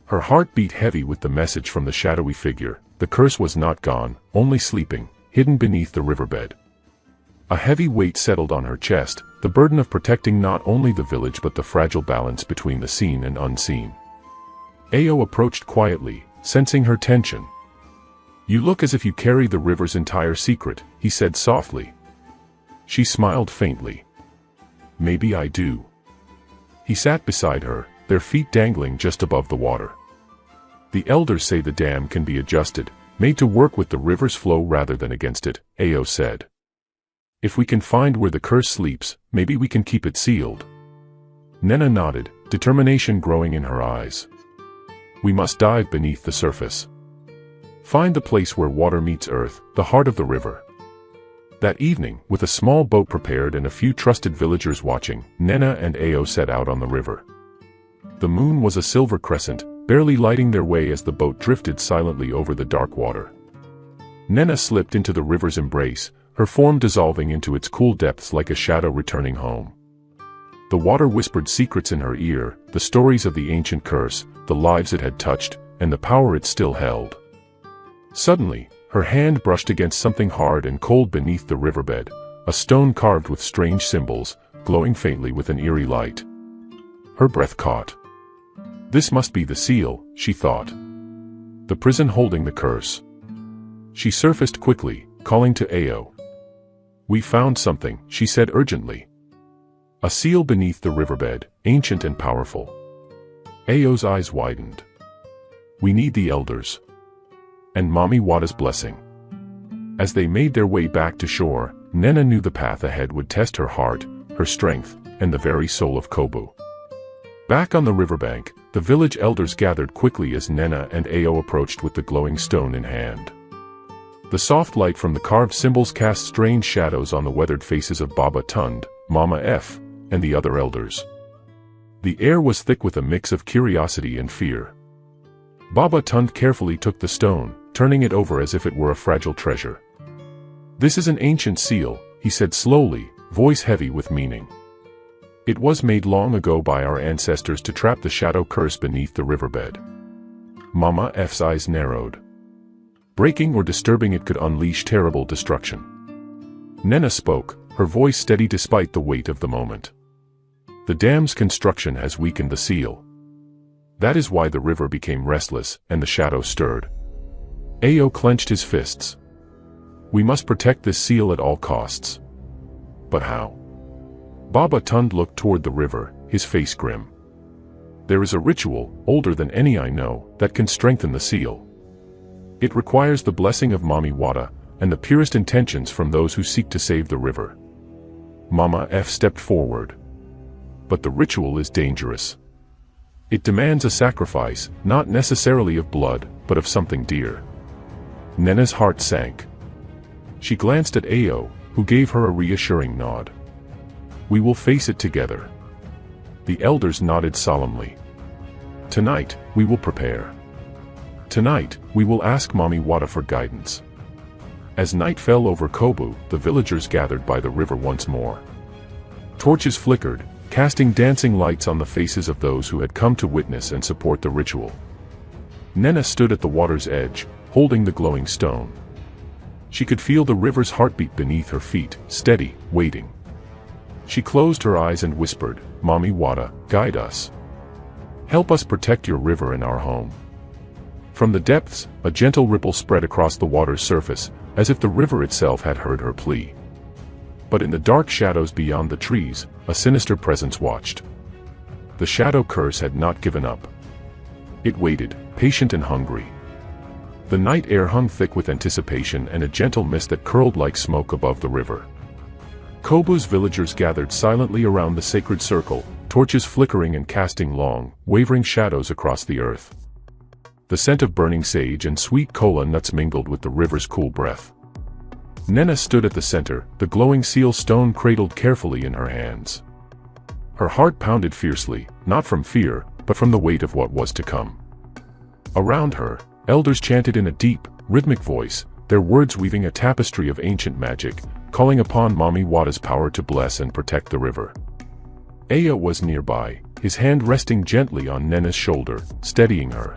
Her heart beat heavy with the message from the shadowy figure. The curse was not gone, only sleeping, hidden beneath the riverbed. A heavy weight settled on her chest, the burden of protecting not only the village but the fragile balance between the seen and unseen. Ao approached quietly, sensing her tension. "You look as if you carry the river's entire secret," he said softly. She smiled faintly. "Maybe I do." He sat beside her, their feet dangling just above the water. "The elders say the dam can be adjusted, made to work with the river's flow rather than against it," Ao said. "If we can find where the curse sleeps, maybe we can keep it sealed." Nena nodded, determination growing in her eyes. "We must dive beneath the surface. Find the place where water meets earth, the heart of the river." That evening, with a small boat prepared and a few trusted villagers watching, Nena and Ao set out on the river. The moon was a silver crescent, barely lighting their way as the boat drifted silently over the dark water. Nena slipped into the river's embrace, her form dissolving into its cool depths like a shadow returning home. The water whispered secrets in her ear, the stories of the ancient curse, the lives it had touched, and the power it still held. Suddenly, her hand brushed against something hard and cold beneath the riverbed, a stone carved with strange symbols, glowing faintly with an eerie light. Her breath caught. This must be the seal, she thought. The prison holding the curse. She surfaced quickly, calling to Ao. "We found something," she said urgently. A seal beneath the riverbed, ancient and powerful. Ao's eyes widened. "We need the elders. And Mami Wada's blessing." As they made their way back to shore, Nena knew the path ahead would test her heart, her strength, and the very soul of Kobu. Back on the riverbank, the village elders gathered quickly as Nena and Ao approached with the glowing stone in hand. The soft light from the carved symbols cast strange shadows on the weathered faces of Baba Tund, Mama F, and the other elders. The air was thick with a mix of curiosity and fear. Baba Tund carefully took the stone, turning it over as if it were a fragile treasure. "This is an ancient seal," he said slowly, voice heavy with meaning. "It was made long ago by our ancestors to trap the shadow curse beneath the riverbed." Mama F's eyes narrowed. Breaking or disturbing it could unleash terrible destruction. Nena spoke, her voice steady despite the weight of the moment. "The dam's construction has weakened the seal. That is why the river became restless, and the shadow stirred." Ao clenched his fists. "We must protect this seal at all costs." "But how?" Baba Tund looked toward the river, his face grim. "There is a ritual, older than any I know, that can strengthen the seal. It requires the blessing of Mami Wada, and the purest intentions from those who seek to save the river." Mama F stepped forward. "But the ritual is dangerous. It demands a sacrifice, not necessarily of blood, but of something dear." Nena's heart sank. She glanced at Ao, who gave her a reassuring nod. "We will face it together." The elders nodded solemnly. "Tonight, we will prepare. Tonight, we will ask Mami Wada for guidance." As night fell over Kobu, the villagers gathered by the river once more. Torches flickered, casting dancing lights on the faces of those who had come to witness and support the ritual. Nenna stood at the water's edge, holding the glowing stone. She could feel the river's heartbeat beneath her feet, steady, waiting. She closed her eyes and whispered, "Mami Wata, guide us. Help us protect your river and our home." From the depths, a gentle ripple spread across the water's surface, as if the river itself had heard her plea. But in the dark shadows beyond the trees, a sinister presence watched. The shadow curse had not given up. It waited, patient and hungry. The night air hung thick with anticipation and a gentle mist that curled like smoke above the river. Kobu's villagers gathered silently around the sacred circle, torches flickering and casting long, wavering shadows across the earth. The scent of burning sage and sweet kola nuts mingled with the river's cool breath. Nenna stood at the center, the glowing seal stone cradled carefully in her hands. Her heart pounded fiercely, not from fear, but from the weight of what was to come. Around her, elders chanted in a deep, rhythmic voice, their words weaving a tapestry of ancient magic, calling upon Mami Wata's power to bless and protect the river. Aya was nearby, his hand resting gently on Nenna's shoulder, steadying her.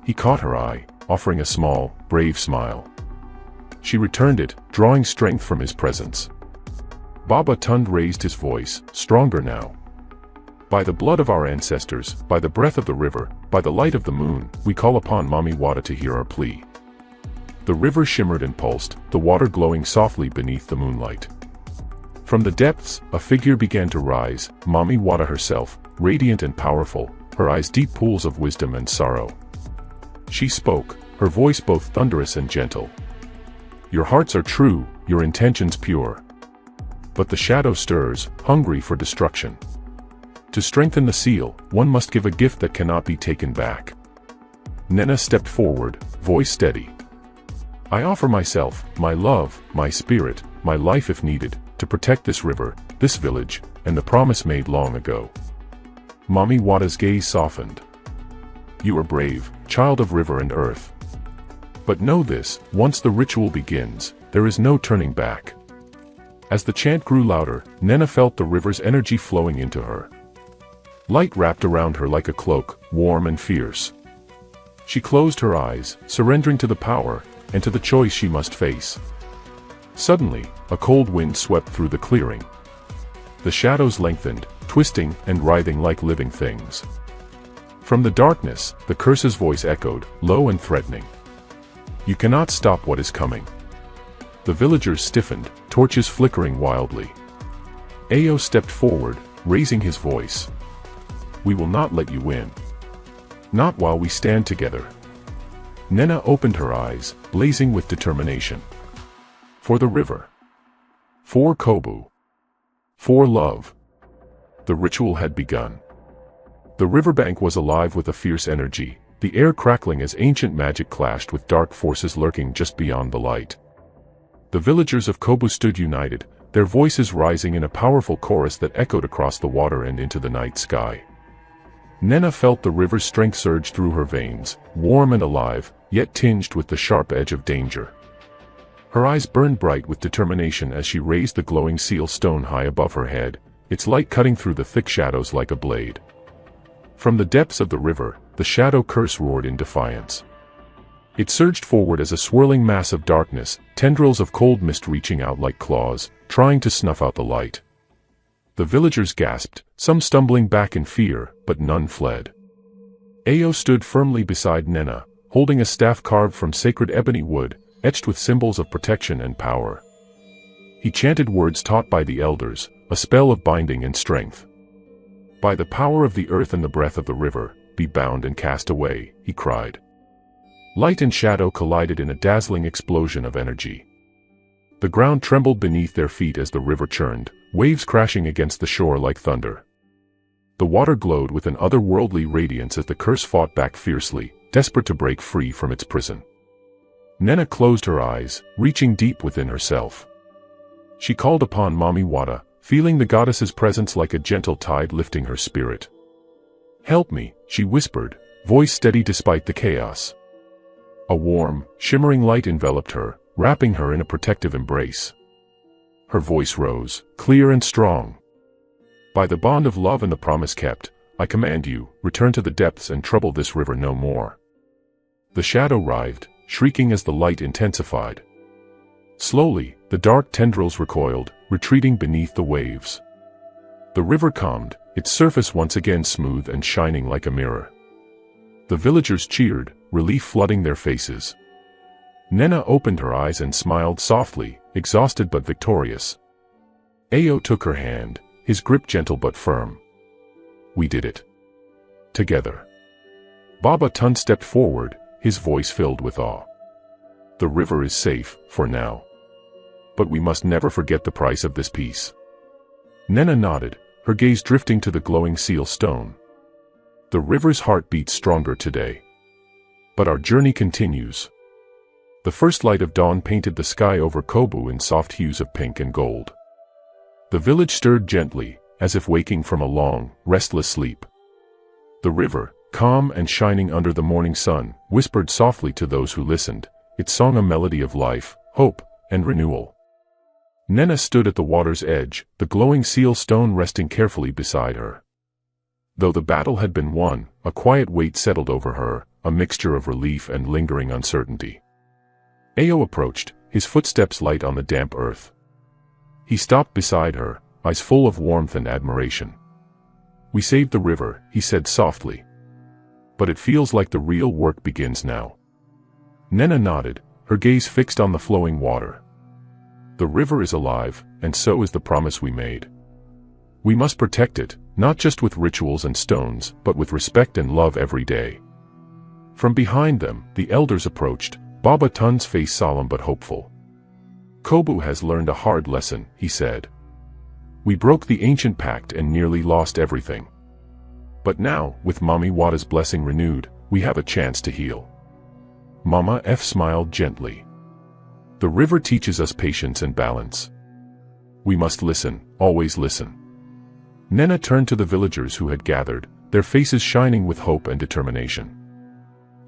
He caught her eye, offering a small, brave smile. She returned it, drawing strength from his presence. Baba Tund raised his voice, stronger now. "By the blood of our ancestors, by the breath of the river, by the light of the moon, we call upon Mami Wata to hear our plea." The river shimmered and pulsed, the water glowing softly beneath the moonlight. From the depths, a figure began to rise, Mami Wata herself, radiant and powerful, her eyes deep pools of wisdom and sorrow. She spoke, her voice both thunderous and gentle. "Your hearts are true, your intentions pure. But the shadow stirs, hungry for destruction. To strengthen the seal, one must give a gift that cannot be taken back." Nenna stepped forward, voice steady. "I offer myself, my love, my spirit, my life if needed, to protect this river, this village, and the promise made long ago." Mami Wata's gaze softened. "You are brave, child of river and earth. But know this, once the ritual begins, there is no turning back." As the chant grew louder, Nenna felt the river's energy flowing into her. Light wrapped around her like a cloak, warm and fierce. She closed her eyes, surrendering to the power, and to the choice she must face. Suddenly, a cold wind swept through the clearing. The shadows lengthened, twisting and writhing like living things. From the darkness, the curse's voice echoed, low and threatening. "You cannot stop what is coming." The villagers stiffened, torches flickering wildly. Ao stepped forward, raising his voice. "We will not let you win. Not while we stand together." Nenna opened her eyes, blazing with determination. For the river. For Kobu. For love. The ritual had begun. The riverbank was alive with a fierce energy, the air crackling as ancient magic clashed with dark forces lurking just beyond the light. The villagers of Kobu stood united, their voices rising in a powerful chorus that echoed across the water and into the night sky. Nenna felt the river's strength surge through her veins, warm and alive, yet tinged with the sharp edge of danger. Her eyes burned bright with determination as she raised the glowing seal stone high above her head, its light cutting through the thick shadows like a blade. From the depths of the river, the shadow curse roared in defiance. It surged forward as a swirling mass of darkness, tendrils of cold mist reaching out like claws, trying to snuff out the light. The villagers gasped, some stumbling back in fear, but none fled. Ao stood firmly beside Nenna, holding a staff carved from sacred ebony wood, etched with symbols of protection and power. He chanted words taught by the elders, a spell of binding and strength. "By the power of the earth and the breath of the river, be bound and cast away," he cried. Light and shadow collided in a dazzling explosion of energy. The ground trembled beneath their feet as the river churned, waves crashing against the shore like thunder. The water glowed with an otherworldly radiance as the curse fought back fiercely, desperate to break free from its prison. Nenna closed her eyes, reaching deep within herself. She called upon Mami Wata, feeling the goddess's presence like a gentle tide lifting her spirit. "Help me," she whispered, voice steady despite the chaos. A warm, shimmering light enveloped her, wrapping her in a protective embrace. Her voice rose, clear and strong. By the bond of love and the promise kept, I command you, return to the depths and trouble this river no more. The shadow writhed, shrieking as the light intensified. Slowly, the dark tendrils recoiled, retreating beneath the waves. The river calmed, its surface once again smooth and shining like a mirror. The villagers cheered, relief flooding their faces. Nena opened her eyes and smiled softly, exhausted but victorious. Ao took her hand, his grip gentle but firm. We did it. Together. Baba Tun stepped forward, his voice filled with awe. The river is safe, for now. But we must never forget the price of this peace. Nena nodded, her gaze drifting to the glowing seal stone. The river's heart beats stronger today. But our journey continues. The first light of dawn painted the sky over Kobu in soft hues of pink and gold. The village stirred gently, as if waking from a long, restless sleep. The river, calm and shining under the morning sun, whispered softly to those who listened, its song a melody of life, hope, and renewal. Nena stood at the water's edge, the glowing seal stone resting carefully beside her. Though the battle had been won, a quiet weight settled over her, a mixture of relief and lingering uncertainty. Ao approached, his footsteps light on the damp earth. He stopped beside her, eyes full of warmth and admiration. We saved the river, he said softly. But it feels like the real work begins now. Nena nodded, her gaze fixed on the flowing water. The river is alive, and so is the promise we made. We must protect it, not just with rituals and stones, but with respect and love every day. From behind them, the elders approached, Baba Tun's face solemn but hopeful. Kobu has learned a hard lesson, he said. We broke the ancient pact and nearly lost everything. But now, with Mami Wada's blessing renewed, we have a chance to heal. Mama F smiled gently. The river teaches us patience and balance. We must listen, always listen. Nena turned to the villagers who had gathered, their faces shining with hope and determination.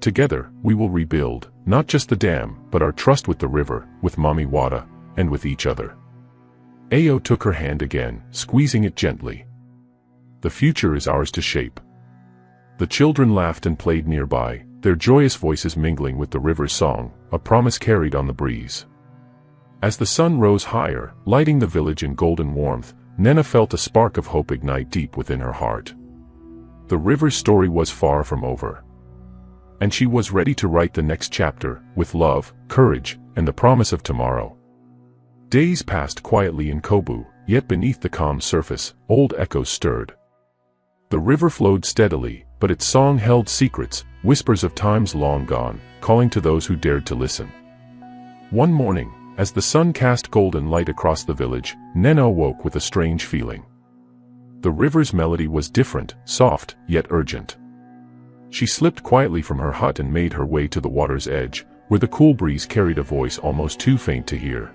Together, we will rebuild, not just the dam, but our trust with the river, with Mami Wada, and with each other. Ao took her hand again, squeezing it gently. The future is ours to shape. The children laughed and played nearby, their joyous voices mingling with the river's song, a promise carried on the breeze. As the sun rose higher, lighting the village in golden warmth, Nena felt a spark of hope ignite deep within her heart. The river's story was far from over. And she was ready to write the next chapter, with love, courage, and the promise of tomorrow. Days passed quietly in Kobu, yet beneath the calm surface, old echoes stirred. The river flowed steadily, but its song held secrets, whispers of times long gone, calling to those who dared to listen. One morning, as the sun cast golden light across the village, Nena awoke with a strange feeling. The river's melody was different, soft, yet urgent. She slipped quietly from her hut and made her way to the water's edge, where the cool breeze carried a voice almost too faint to hear.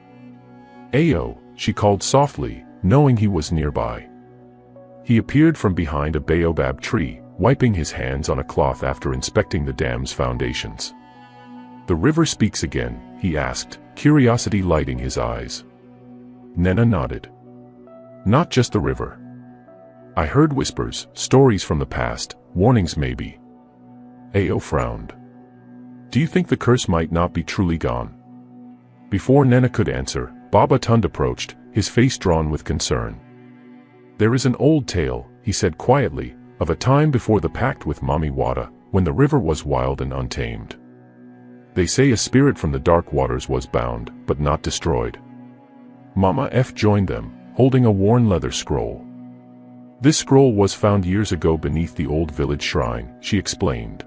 Ao, she called softly, knowing he was nearby. He appeared from behind a baobab tree, wiping his hands on a cloth after inspecting the dam's foundations. The river speaks again, he asked, curiosity lighting his eyes. Nena nodded. Not just the river. I heard whispers, stories from the past, warnings maybe. Ao frowned. Do you think the curse might not be truly gone? Before Nena could answer, Baba Tund approached, his face drawn with concern. There is an old tale, he said quietly, of a time before the pact with Mami Wada, when the river was wild and untamed. They say a spirit from the dark waters was bound, but not destroyed. Mama F joined them, holding a worn leather scroll. This scroll was found years ago beneath the old village shrine, she explained.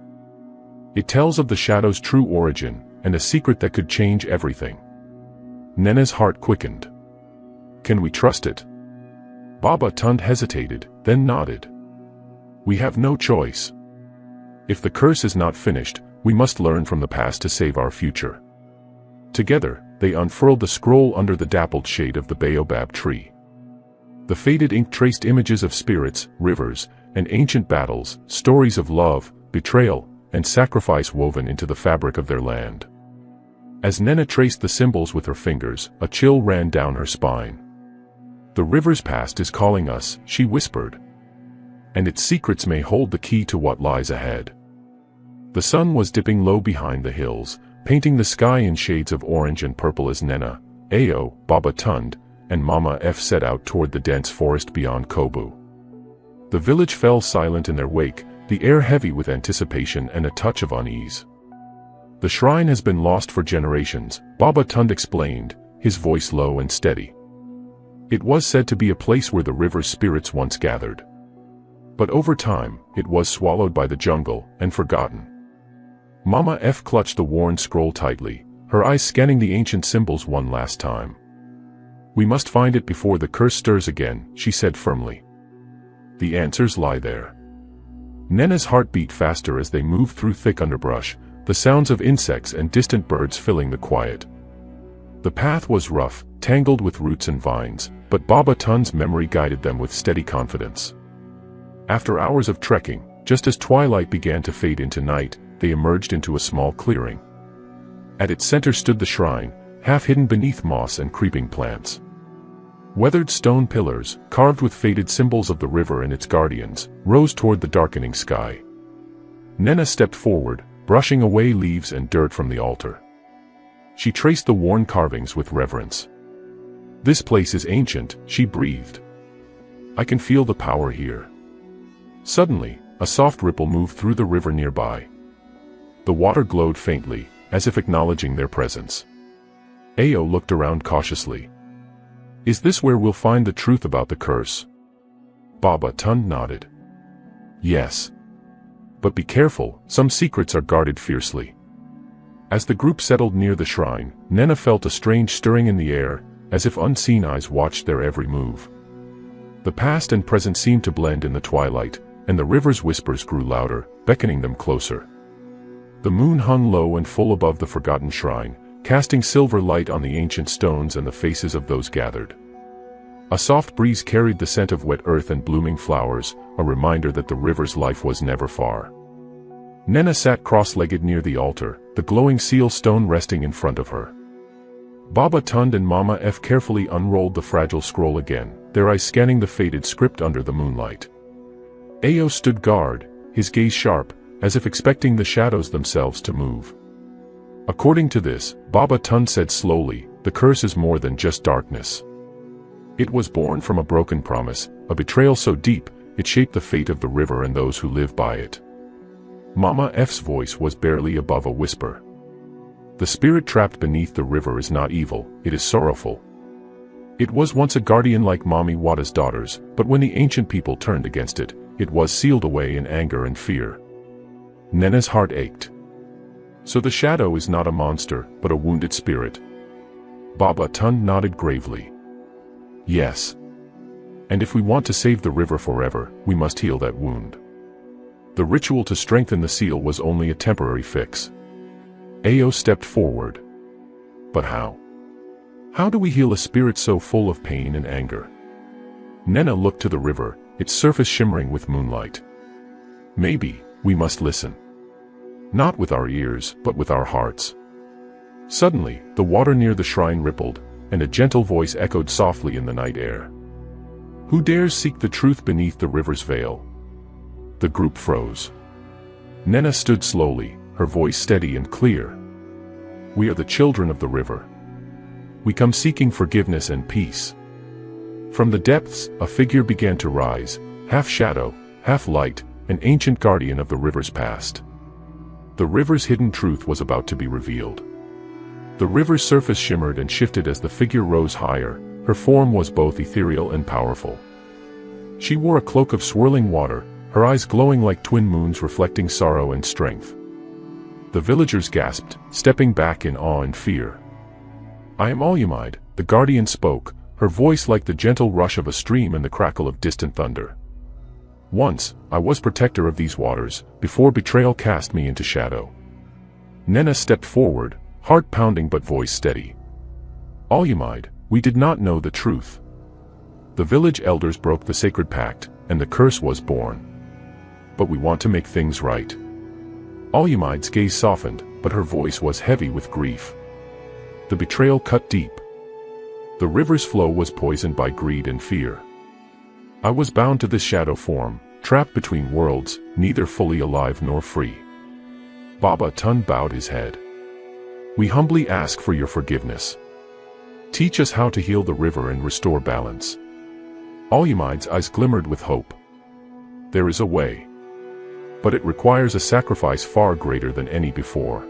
It tells of the shadow's true origin, and a secret that could change everything. Nena's heart quickened. Can we trust it? Baba Tund hesitated, then nodded. We have no choice. If the curse is not finished, we must learn from the past to save our future. Together, they unfurled the scroll under the dappled shade of the baobab tree. The faded ink traced images of spirits, rivers, and ancient battles, stories of love, betrayal, and sacrifice woven into the fabric of their land. As Nena traced the symbols with her fingers, a chill ran down her spine. The river's past is calling us, she whispered. And its secrets may hold the key to what lies ahead. The sun was dipping low behind the hills, painting the sky in shades of orange and purple as Nena, Ao, Baba Tund, and Mama F set out toward the dense forest beyond Kobu. The village fell silent in their wake, the air heavy with anticipation and a touch of unease. The shrine has been lost for generations, Baba Tund explained, his voice low and steady. It was said to be a place where the river's spirits once gathered. But over time, it was swallowed by the jungle and forgotten. Mama F clutched the worn scroll tightly, her eyes scanning the ancient symbols one last time. We must find it before the curse stirs again, she said firmly. The answers lie there. Nena's heart beat faster as they moved through thick underbrush, the sounds of insects and distant birds filling the quiet. The path was rough, tangled with roots and vines, but Baba Tund's memory guided them with steady confidence. After hours of trekking, just as twilight began to fade into night, they emerged into a small clearing. At its center stood the shrine, half hidden beneath moss and creeping plants. Weathered stone pillars, carved with faded symbols of the river and its guardians, rose toward the darkening sky. Nena stepped forward, brushing away leaves and dirt from the altar. She traced the worn carvings with reverence. This place is ancient, she breathed. I can feel the power here. Suddenly, a soft ripple moved through the river nearby. The water glowed faintly, as if acknowledging their presence. Ao looked around cautiously. Is this where we'll find the truth about the curse? Baba Tund nodded. Yes. But be careful, some secrets are guarded fiercely. As the group settled near the shrine, Nena felt a strange stirring in the air, as if unseen eyes watched their every move. The past and present seemed to blend in the twilight, and the river's whispers grew louder, beckoning them closer. The moon hung low and full above the forgotten shrine, casting silver light on the ancient stones and the faces of those gathered. A soft breeze carried the scent of wet earth and blooming flowers, a reminder that the river's life was never far. Nena sat cross-legged near the altar, the glowing seal stone resting in front of her. Baba Tund and Mama F carefully unrolled the fragile scroll again, their eyes scanning the faded script under the moonlight. Ao stood guard, his gaze sharp, as if expecting the shadows themselves to move. According to this, Baba Tund said slowly, the curse is more than just darkness. It was born from a broken promise, a betrayal so deep, it shaped the fate of the river and those who live by it. Mama F's voice was barely above a whisper. The spirit trapped beneath the river is not evil, it is sorrowful. It was once a guardian like Mami Wada's daughters, but when the ancient people turned against it, it was sealed away in anger and fear. Nena's heart ached. So the shadow is not a monster, but a wounded spirit. Baba Tund nodded gravely. Yes. And if we want to save the river forever, we must heal that wound. The ritual to strengthen the seal was only a temporary fix. Ao stepped forward. But how? How do we heal a spirit so full of pain and anger? Nena looked to the river, its surface shimmering with moonlight. Maybe, we must listen. Not with our ears, but with our hearts. Suddenly, the water near the shrine rippled, and a gentle voice echoed softly in the night air. Who dares seek the truth beneath the river's veil? The group froze. Nena stood slowly, her voice steady and clear. We are the children of the river. We come seeking forgiveness and peace. From the depths, a figure began to rise, half shadow, half light, an ancient guardian of the river's past. The river's hidden truth was about to be revealed. The river's surface shimmered and shifted as the figure rose higher, her form was both ethereal and powerful. She wore a cloak of swirling water, her eyes glowing like twin moons reflecting sorrow and strength. The villagers gasped, stepping back in awe and fear. I am Mermaid, the guardian spoke, her voice like the gentle rush of a stream and the crackle of distant thunder. Once, I was protector of these waters, before betrayal cast me into shadow. Nena stepped forward, heart pounding but voice steady. Mermaid, we did not know the truth. The village elders broke the sacred pact, and the curse was born. But we want to make things right. Mermaid's gaze softened, but her voice was heavy with grief. The betrayal cut deep. The river's flow was poisoned by greed and fear. I was bound to this shadow form, trapped between worlds, neither fully alive nor free. Baba Tund bowed his head. We humbly ask for your forgiveness. Teach us how to heal the river and restore balance. Alumaide's eyes glimmered with hope. There is a way. But it requires a sacrifice far greater than any before.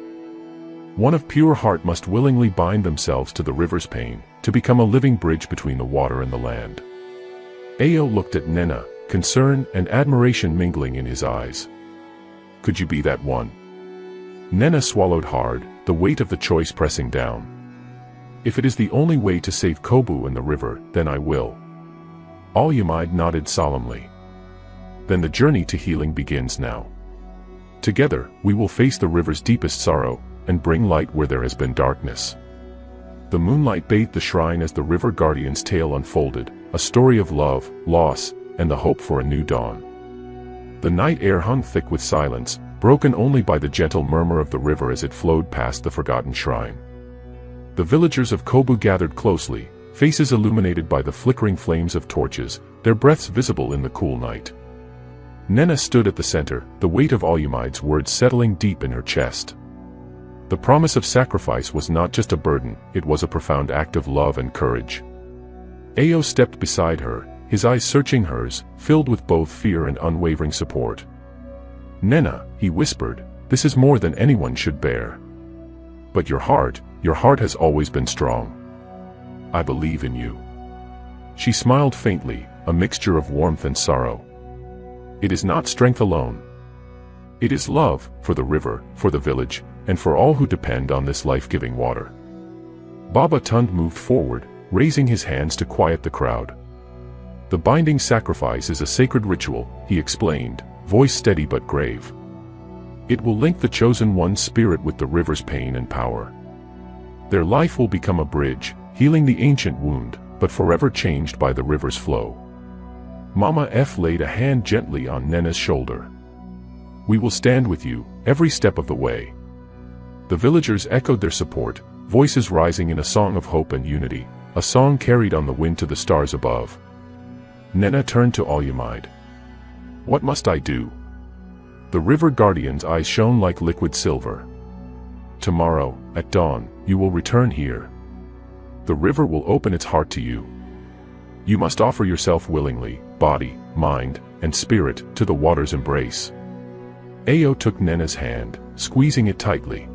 One of pure heart must willingly bind themselves to the river's pain, to become a living bridge between the water and the land. Ao looked at Nena, concern and admiration mingling in his eyes. Could you be that one? Nena swallowed hard, the weight of the choice pressing down. If it is the only way to save Kobu and the river, then I will. Alumaide nodded solemnly. Then the journey to healing begins now. Together, we will face the river's deepest sorrow, and bring light where there has been darkness. The moonlight bathed the shrine as the river guardian's tale unfolded, a story of love, loss, and the hope for a new dawn. The night air hung thick with silence, broken only by the gentle murmur of the river as it flowed past the forgotten shrine. The villagers of Kobu gathered closely, faces illuminated by the flickering flames of torches, their breaths visible in the cool night. Nena stood at the center, the weight of Alumaide's words settling deep in her chest. The promise of sacrifice was not just a burden, it was a profound act of love and courage. Ao stepped beside her, his eyes searching hers, filled with both fear and unwavering support. Nena, he whispered, this is more than anyone should bear. But your heart has always been strong. I believe in you. She smiled faintly, a mixture of warmth and sorrow. It is not strength alone. It is love, for the river, for the village, and for all who depend on this life-giving water. Baba Tund moved forward, raising his hands to quiet the crowd. The binding sacrifice is a sacred ritual, he explained, voice steady but grave. It will link the chosen one's spirit with the river's pain and power. Their life will become a bridge, healing the ancient wound, but forever changed by the river's flow. Mama F laid a hand gently on Nena's shoulder. We will stand with you, every step of the way. The villagers echoed their support, voices rising in a song of hope and unity, a song carried on the wind to the stars above. Nena turned to Alumaide. What must I do? The river guardian's eyes shone like liquid silver. Tomorrow, at dawn, you will return here. The river will open its heart to you. You must offer yourself willingly, body, mind, and spirit, to the water's embrace. Ao took Nena's hand, squeezing it tightly.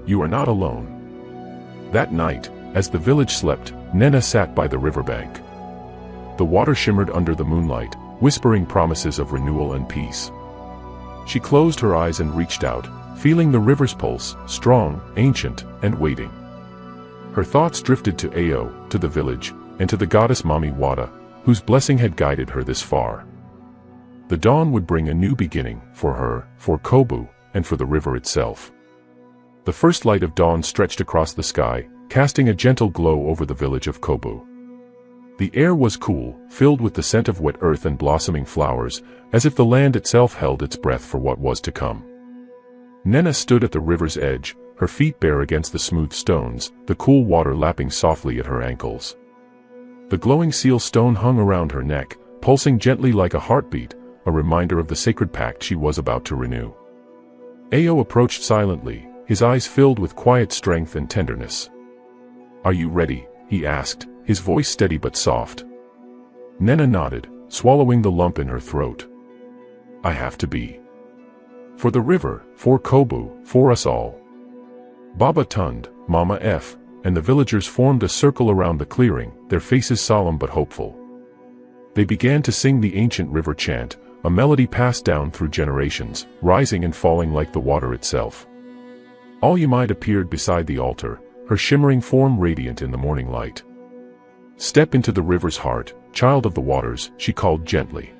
You are not alone. That night, as the village slept, Nena sat by the riverbank. The water shimmered under the moonlight, whispering promises of renewal and peace. She closed her eyes and reached out, feeling the river's pulse, strong, ancient, and waiting. Her thoughts drifted to Ao, to the village, and to the goddess Mami Wada, whose blessing had guided her this far. The dawn would bring a new beginning, for her, for Kobu, and for the river itself. The first light of dawn stretched across the sky, casting a gentle glow over the village of Kobu. The air was cool, filled with the scent of wet earth and blossoming flowers, as if the land itself held its breath for what was to come. Nena stood at the river's edge, her feet bare against the smooth stones, the cool water lapping softly at her ankles. The glowing seal stone hung around her neck, pulsing gently like a heartbeat, a reminder of the sacred pact she was about to renew. Ao approached silently, his eyes filled with quiet strength and tenderness. Are you ready? He asked, his voice steady but soft. Nena nodded, swallowing the lump in her throat. I have to be. For the river, for Kobu, for us all. Baba Tund, Mama F, and the villagers formed a circle around the clearing, their faces solemn but hopeful. They began to sing the ancient river chant, a melody passed down through generations, rising and falling like the water itself. Alumaide appeared beside the altar, her shimmering form radiant in the morning light. Step into the river's heart, child of the waters, she called gently.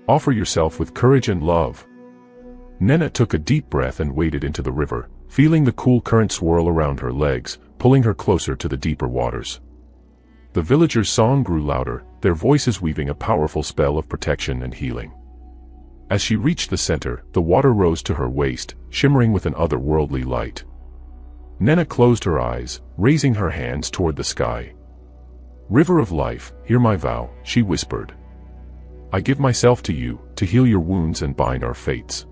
Offer yourself with courage and love. Nena took a deep breath and waded into the river, feeling the cool current swirl around her legs, pulling her closer to the deeper waters. The villagers' song grew louder, their voices weaving a powerful spell of protection and healing. As she reached the center, the water rose to her waist, shimmering with an otherworldly light. Nena closed her eyes, raising her hands toward the sky. River of life, hear my vow, she whispered. I give myself to you, to heal your wounds and bind our fates.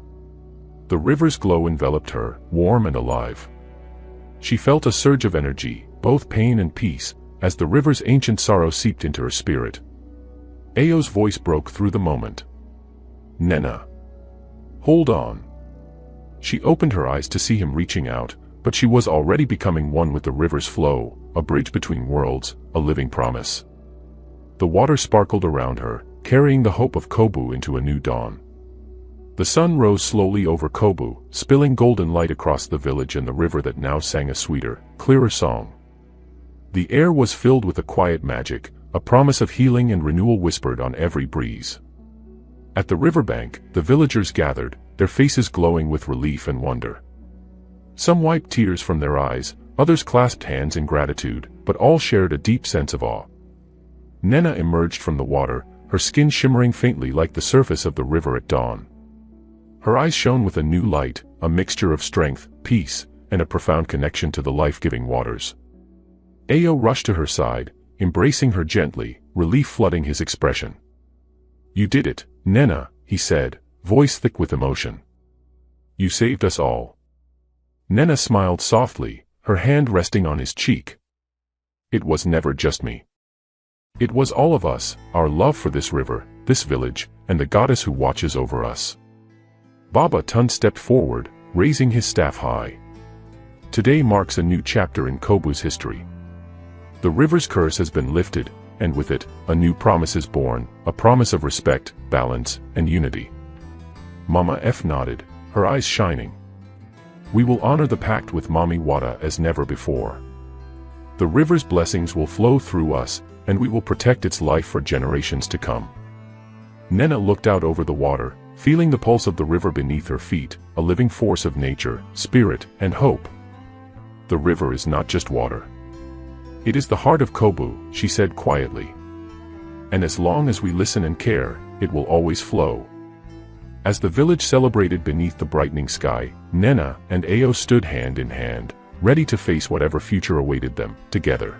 The river's glow enveloped her, warm and alive. She felt a surge of energy, both pain and peace, as the river's ancient sorrow seeped into her spirit. Ao's voice broke through the moment. Nena. Hold on. She opened her eyes to see him reaching out, but she was already becoming one with the river's flow, a bridge between worlds, a living promise. The water sparkled around her, carrying the hope of Kobu into a new dawn. The sun rose slowly over Kobu, spilling golden light across the village and the river that now sang a sweeter, clearer song. The air was filled with a quiet magic, a promise of healing and renewal whispered on every breeze. At the riverbank, the villagers gathered, their faces glowing with relief and wonder. Some wiped tears from their eyes, others clasped hands in gratitude, but all shared a deep sense of awe. Nena emerged from the water, her skin shimmering faintly like the surface of the river at dawn. Her eyes shone with a new light, a mixture of strength, peace, and a profound connection to the life-giving waters. Ao rushed to her side, embracing her gently, relief flooding his expression. You did it, Nena, he said, voice thick with emotion. You saved us all. Nena smiled softly, her hand resting on his cheek. It was never just me. It was all of us, our love for this river, this village, and the goddess who watches over us. Baba Tun stepped forward, raising his staff high. Today marks a new chapter in Kobu's history. The river's curse has been lifted, and with it, a new promise is born, a promise of respect, balance, and unity. Mama F nodded, her eyes shining. We will honor the pact with Mami Wada as never before. The river's blessings will flow through us, and we will protect its life for generations to come. Nena looked out over the water, feeling the pulse of the river beneath her feet, a living force of nature, spirit, and hope. The river is not just water. It is the heart of Kobu, she said quietly. And as long as we listen and care, it will always flow. As the village celebrated beneath the brightening sky, Nena and Ao stood hand in hand, ready to face whatever future awaited them, together.